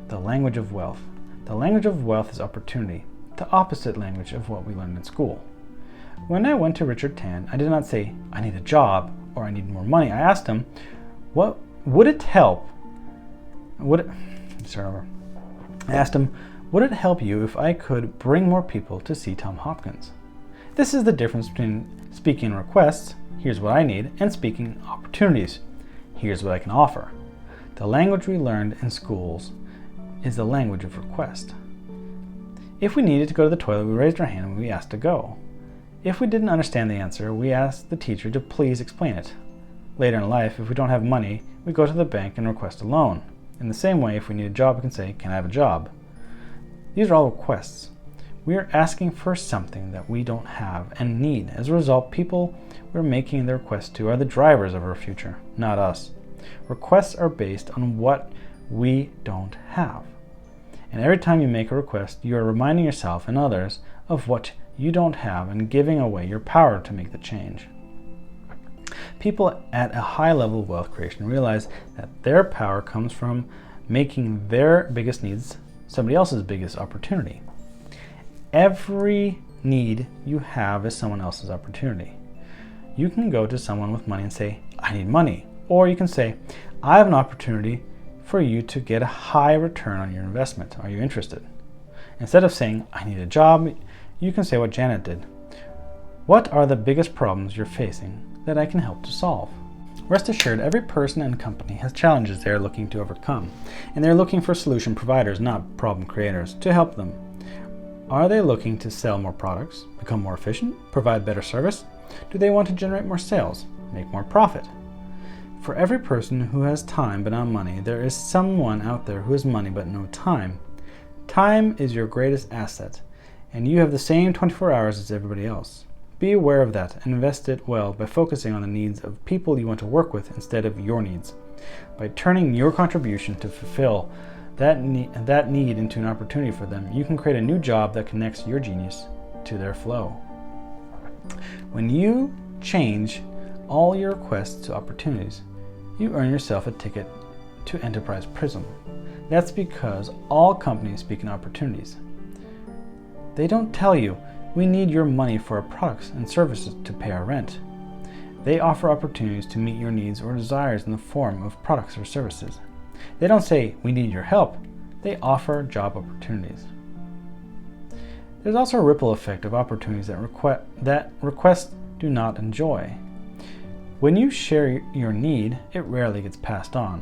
The language of wealth. The language of wealth is opportunity, the opposite language of what we learned in school. When I went to Richard Tan, I did not say, I need a job or I need more money. I asked him, what would it help? I asked him, would it help you if I could bring more people to see Tom Hopkins? This is the difference between speaking requests, here's what I need, and speaking opportunities, here's what I can offer. The language we learned in schools is the language of request. If we needed to go to the toilet, we raised our hand and we asked to go. If we didn't understand the answer, we asked the teacher to please explain it. Later in life, if we don't have money, we go to the bank and request a loan. In the same way, if we need a job, we can say, can I have a job? These are all requests. We are asking for something that we don't have and need. As a result, people we're making the request to are the drivers of our future, not us. Requests are based on what we don't have. And every time you make a request, you are reminding yourself and others of what you don't have and giving away your power to make the change. People at a high level of wealth creation realize that their power comes from making their biggest needs somebody else's biggest opportunity. Every need you have is someone else's opportunity. You can go to someone with money and say, I need money. Or you can say, I have an opportunity for you to get a high return on your investment. Are you interested? Instead of saying, I need a job, you can say what Janet did. What are the biggest problems you're facing that I can help to solve? Rest assured, every person and company has challenges they are looking to overcome, and they're looking for solution providers, not problem creators, to help them. Are they looking to sell more products, become more efficient, provide better service? Do they want to generate more sales, make more profit? For every person who has time but not money, there is someone out there who has money but no time. Time is your greatest asset, and you have the same 24 hours as everybody else. Be aware of that and invest it well by focusing on the needs of people you want to work with instead of your needs. By turning your contribution to fulfill that need into an opportunity for them, you can create a new job that connects your genius to their flow. When you change all your requests to opportunities, you earn yourself a ticket to Enterprise Prism. That's because all companies speak in opportunities. They don't tell you, we need your money for our products and services to pay our rent. They offer opportunities to meet your needs or desires in the form of products or services. They don't say, we need your help. They offer job opportunities. There's also a ripple effect of opportunities that requests do not enjoy. When you share your need, it rarely gets passed on.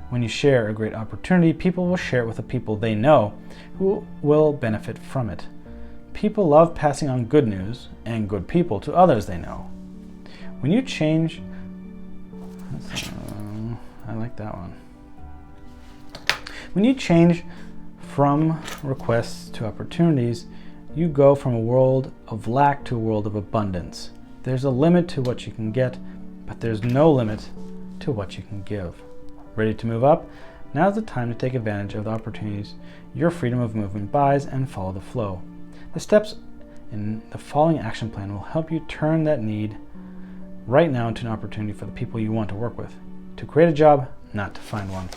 When you share a great opportunity, people will share it with the people they know who will benefit from it. People love passing on good news and good people to others they know. When you change, I like that one. When you change from requests to opportunities, you go from a world of lack to a world of abundance. There's a limit to what you can get, but there's no limit to what you can give. Ready to move up? Now's the time to take advantage of the opportunities your freedom of movement buys and follow the flow. The steps in the following action plan will help you turn that need right now into an opportunity for the people you want to work with. To create a job, not to find one.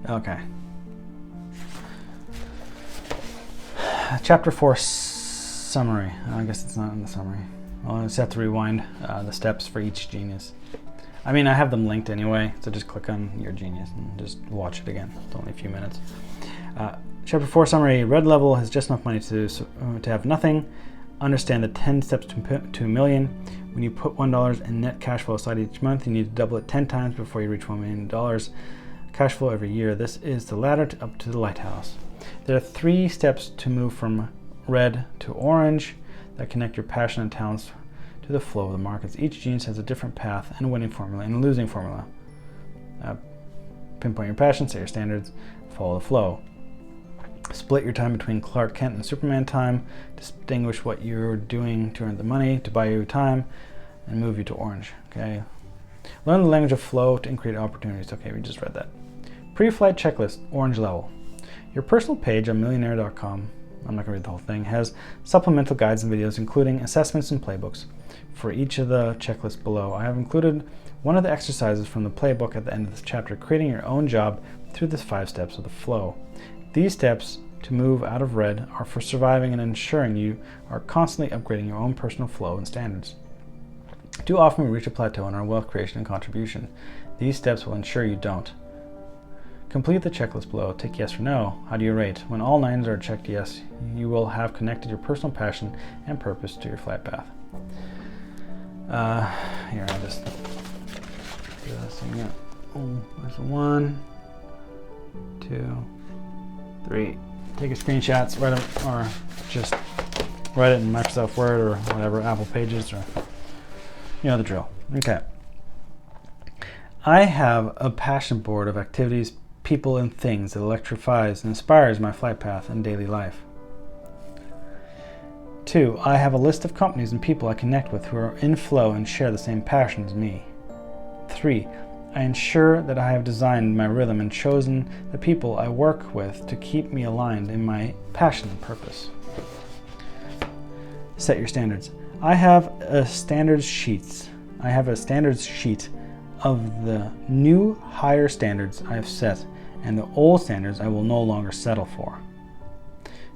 Okay. Chapter 4 summary. I guess it's not in the summary. I'll just have to rewind the steps for each genius. I mean, I have them linked anyway, so just click on your genius and just watch it again. It's only a few minutes. Chapter 4 summary. Red level has just enough money to have nothing. Understand the 10 steps to a million. When you put $1 in net cash flow aside each month, you need to double it 10 times before you reach $1 million cash flow every year. This is the ladder up to the lighthouse. There are 3 steps to move from red to orange that connect your passion and talents to the flow of the markets. Each genius has a different path and a winning formula and a losing formula. Pinpoint your passion, set your standards, follow the flow. Split your time between Clark Kent and Superman time. Distinguish what you're doing to earn the money, to buy you time. and move you to orange. Okay. Learn the language of flow to create opportunities. Okay, we just read that. Pre-flight checklist, orange level. Your personal page on millionaire.com, I'm not going to read the whole thing, has supplemental guides and videos including assessments and playbooks. For each of the checklists below, I have included one of the exercises from the playbook at the end of this chapter, creating your own job through the 5 steps of the flow. These steps to move out of red are for surviving and ensuring you are constantly upgrading your own personal flow and standards. Too often we reach a plateau in our wealth creation and contribution. These steps will ensure you don't. Complete the checklist below. Tick yes or no. How do you rate? When all 9s are checked yes, you will have connected your personal passion and purpose to your flight path. Here, I'll just do this thing. There's 1, 2, 3. Take a screenshots, write them, or just write it in Microsoft Word or whatever, Apple Pages, or you know the drill. Okay. I have a passion board of activities, people, and things that electrifies and inspires my flight path and daily life. 2. I have a list of companies and people I connect with who are in flow and share the same passion as me. 3. I ensure that I have designed my rhythm and chosen the people I work with to keep me aligned in my passion and purpose. Set your standards. I have a standards sheet of the new higher standards I have set and the old standards I will no longer settle for.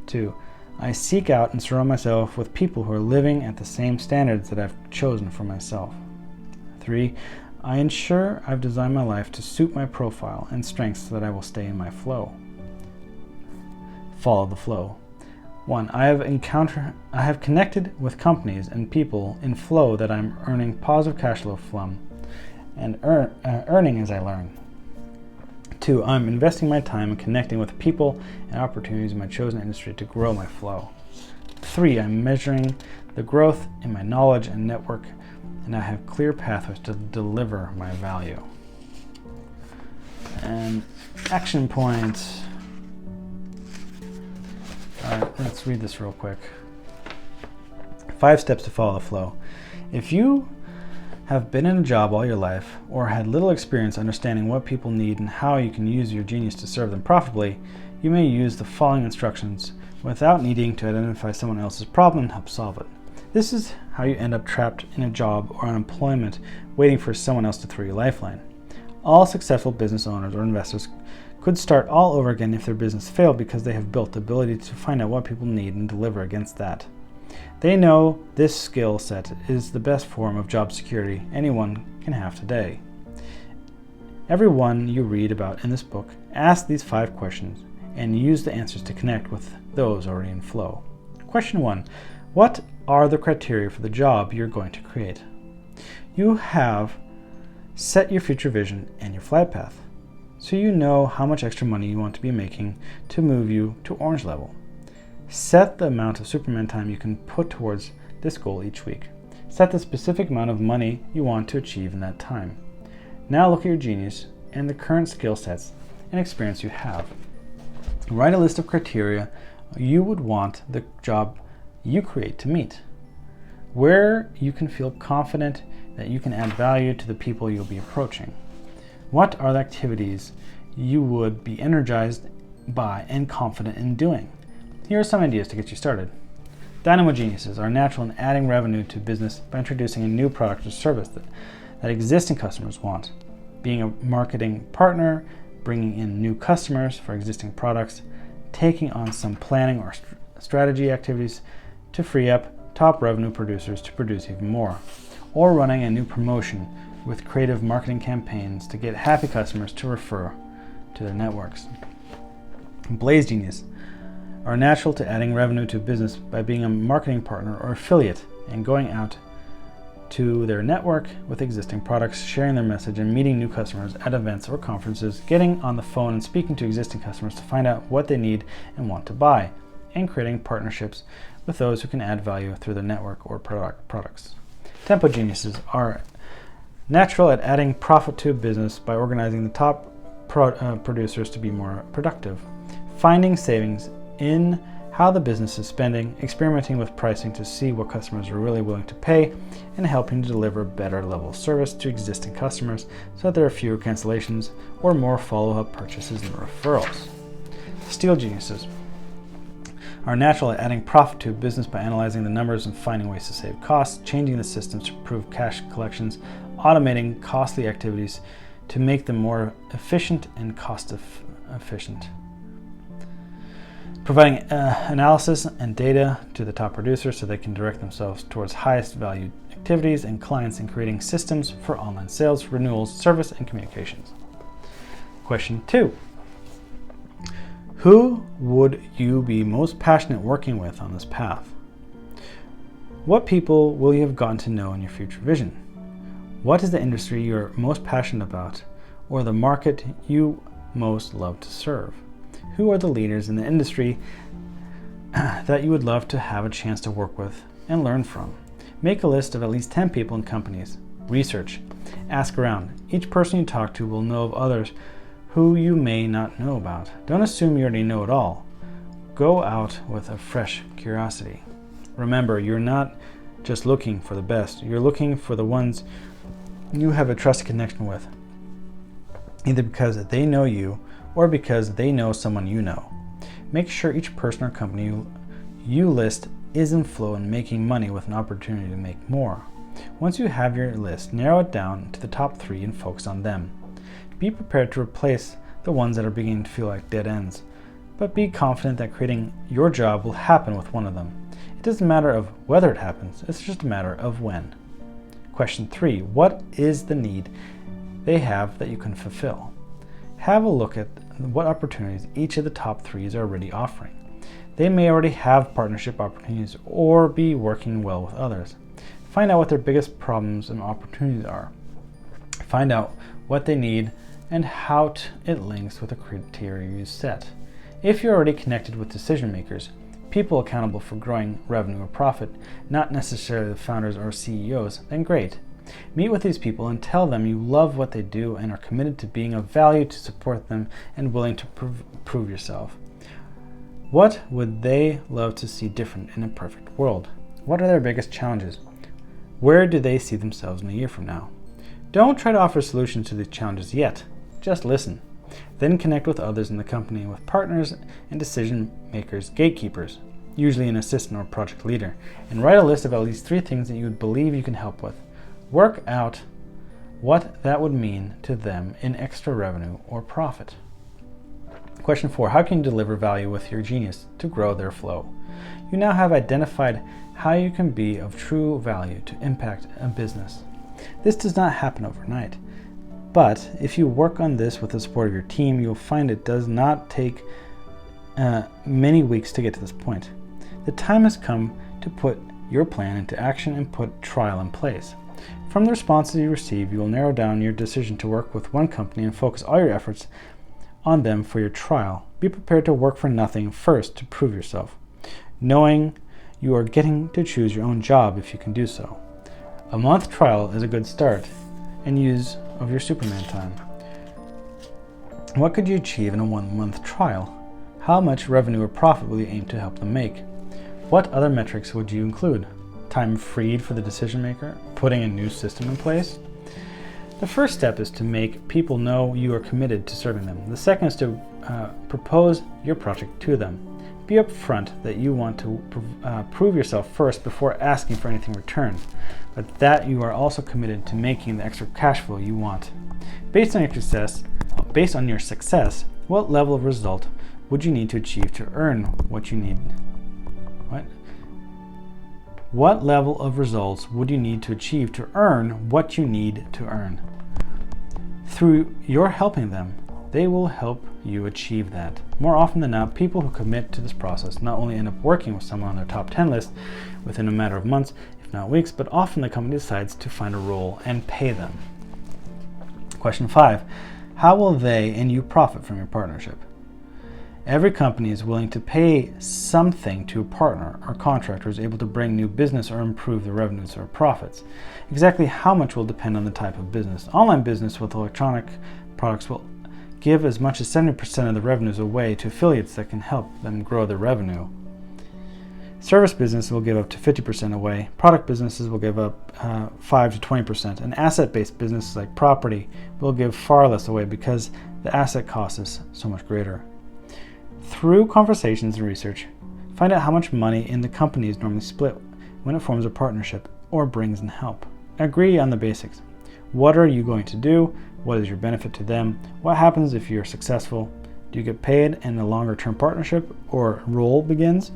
2. I seek out and surround myself with people who are living at the same standards that I've chosen for myself. 3. I ensure I've designed my life to suit my profile and strengths so that I will stay in my flow. Follow the flow. 1. I have connected with companies and people in flow that I'm earning positive cash flow from and earning as I learn. 2. I'm investing my time in connecting with people and opportunities in my chosen industry to grow my flow. 3. I'm measuring the growth in my knowledge and network, and I have clear pathways to deliver my value. And action points. All right, let's read this real quick. 5 steps to follow the flow. If you have been in a job all your life or had little experience understanding what people need and how you can use your genius to serve them profitably, you may use the following instructions without needing to identify someone else's problem and help solve it. This is how you end up trapped in a job or unemployment waiting for someone else to throw you a lifeline. All successful business owners or investors could start all over again if their business failed because they have built the ability to find out what people need and deliver against that. They know this skill set is the best form of job security anyone can have today. Everyone you read about in this book, ask these 5 questions and use the answers to connect with those already in flow. Question 1. What are the criteria for the job you're going to create? You have set your future vision and your flight path, so you know how much extra money you want to be making to move you to orange level. Set the amount of Superman time you can put towards this goal each week. Set the specific amount of money you want to achieve in that time. Now look at your genius and the current skill sets and experience you have. Write a list of criteria you would want the job you create to meet, where you can feel confident that you can add value to the people you'll be approaching. What are the activities you would be energized by and confident in doing? Here are some ideas to get you started. Dynamo geniuses are natural in adding revenue to business by introducing a new product or service that existing customers want. Being a marketing partner, bringing in new customers for existing products, taking on some planning or strategy activities to free up top revenue producers to produce even more, or running a new promotion with creative marketing campaigns to get happy customers to refer to their networks. Blaze genius are natural to adding revenue to business by being a marketing partner or affiliate and going out to their network with existing products, sharing their message, and meeting new customers at events or conferences, getting on the phone and speaking to existing customers to find out what they need and want to buy, and creating partnerships with those who can add value through their network or products. Tempo geniuses are natural at adding profit to a business by organizing the top producers to be more productive, finding savings in how the business is spending, experimenting with pricing to see what customers are really willing to pay, and helping to deliver a better level of service to existing customers so that there are fewer cancellations or more follow-up purchases and referrals. Steel geniuses are natural at adding profit to a business by analyzing the numbers and finding ways to save costs, changing the systems to improve cash collections, automating costly activities to make them more efficient and cost-efficient. Providing analysis and data to the top producers so they can direct themselves towards highest value activities and clients, and creating systems for online sales, renewals, service, and communications. Question 2. Who would you be most passionate working with on this path? What people will you have gotten to know in your future vision? What is the industry you're most passionate about, or the market you most love to serve? Who are the leaders in the industry that you would love to have a chance to work with and learn from? Make a list of at least 10 people and companies. Research. Ask around. Each person you talk to will know of others who you may not know about. Don't assume you already know it all. Go out with a fresh curiosity. Remember, you're not just looking for the best. You're looking for the ones you have a trusted connection with, either because they know you or because they know someone you know. Make sure each person or company you list is in flow and making money with an opportunity to make more. Once you have your list, narrow it down to the top 3 and focus on them. Be prepared to replace the ones that are beginning to feel like dead ends, but be confident that creating your job will happen with one of them. It doesn't matter of whether it happens, it's just a matter of when. Question 3. What is the need they have that you can fulfill? Have a look at what opportunities each of the top 3 are already offering. They may already have partnership opportunities or be working well with others. Find out what their biggest problems and opportunities are. Find out what they need and how it links with the criteria you set. If you're already connected with decision makers, people accountable for growing revenue or profit, not necessarily the founders or CEOs, then great. Meet with these people and tell them you love what they do and are committed to being of value to support them and willing to prove yourself. What would they love to see different in a perfect world? What are their biggest challenges? Where do they see themselves in a year from now? Don't try to offer solutions to these challenges yet. Just listen. Then connect with others in the company, with partners and decision makers, gatekeepers, usually an assistant or project leader, and write a list of at least 3 things that you would believe you can help with. Work out what that would mean to them in extra revenue or profit. Question 4. How can you deliver value with your genius to grow their flow? You now have identified how you can be of true value to impact a business. This does not happen overnight, but if you work on this with the support of your team, you'll find it does not take many weeks to get to this point. The time has come to put your plan into action and put trial in place. From the responses you receive, you will narrow down your decision to work with one company and focus all your efforts on them for your trial. Be prepared to work for nothing first to prove yourself, knowing you are getting to choose your own job if you can do so. A month trial is a good start and use of your Superman time. What could you achieve in a 1-month trial? How much revenue or profit will you aim to help them make? What other metrics would you include? Time freed for the decision maker? Putting a new system in place? The first step is to make people know you are committed to serving them. The second is to propose your project to them. Be upfront that you want to prove yourself first before asking for anything in return, but that you are also committed to making the extra cash flow you want. Based on your success, what level of result would you need to achieve to earn what you need? What level of results would you need to achieve to earn what you need to earn? Through your helping them, they will help you achieve that. More often than not, people who commit to this process not only end up working with someone on their top 10 list within a matter of months, if not weeks, but often the company decides to find a role and pay them. Question 5. How will they and you profit from your partnership? Every company is willing to pay something to a partner or contractor who is able to bring new business or improve the revenues or profits. Exactly how much will depend on the type of business. Online business with electronic products will give as much as 70% of the revenues away to affiliates that can help them grow their revenue. Service business will give up to 50% away. Product businesses will give up 5 to 20%. And asset-based businesses like property will give far less away because the asset cost is so much greater. Through conversations and research, find out how much money in the company is normally split when it forms a partnership or brings in help. Agree on the basics. What are you going to do? What is your benefit to them? What happens if you're successful? Do you get paid in a longer-term partnership or role begins?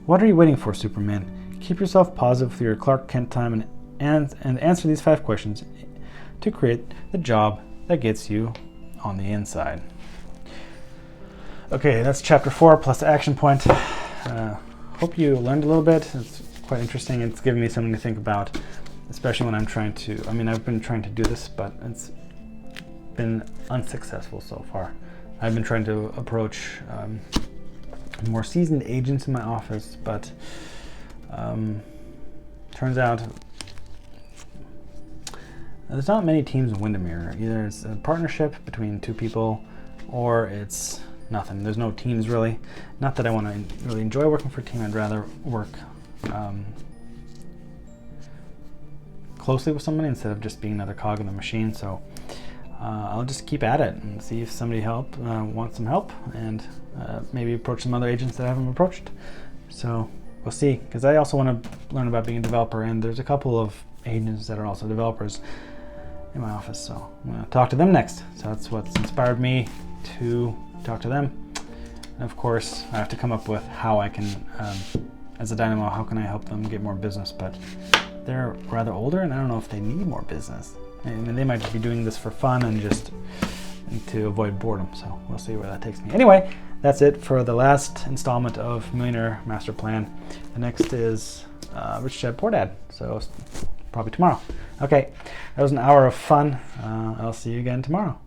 What are you waiting for, Superman? Keep yourself positive through your Clark Kent time and answer these 5 questions to create the job that gets you on the inside. Okay, that's chapter 4 plus the action point. Hope you learned a little bit. It's quite interesting. It's given me something to think about, especially when I'm trying to, I've been trying to do this, but it's been unsuccessful so far. I've been trying to approach more seasoned agents in my office, but turns out there's not many teams in Windermere. Either it's a partnership between 2 people or it's nothing. There's no teams really. Not that I want to really enjoy working for a team. I'd rather work closely with somebody instead of just being another cog in the machine. So I'll just keep at it and see if somebody wants some help, and maybe approach some other agents that I haven't approached. So we'll see, because I also want to learn about being a developer, and there's a couple of agents that are also developers in my office, so I'm going to talk to them next. So that's what's inspired me to talk to them. And of course, I have to come up with how I can, as a dynamo, how can I help them get more business, but they're rather older, and I don't know if they need more business. They might just be doing this for fun and just to avoid boredom. So we'll see where that takes me. Anyway, that's it for the last installment of Millionaire Master Plan. The next is Rich Dad Poor Dad. So probably tomorrow. Okay, that was an hour of fun. I'll see you again tomorrow.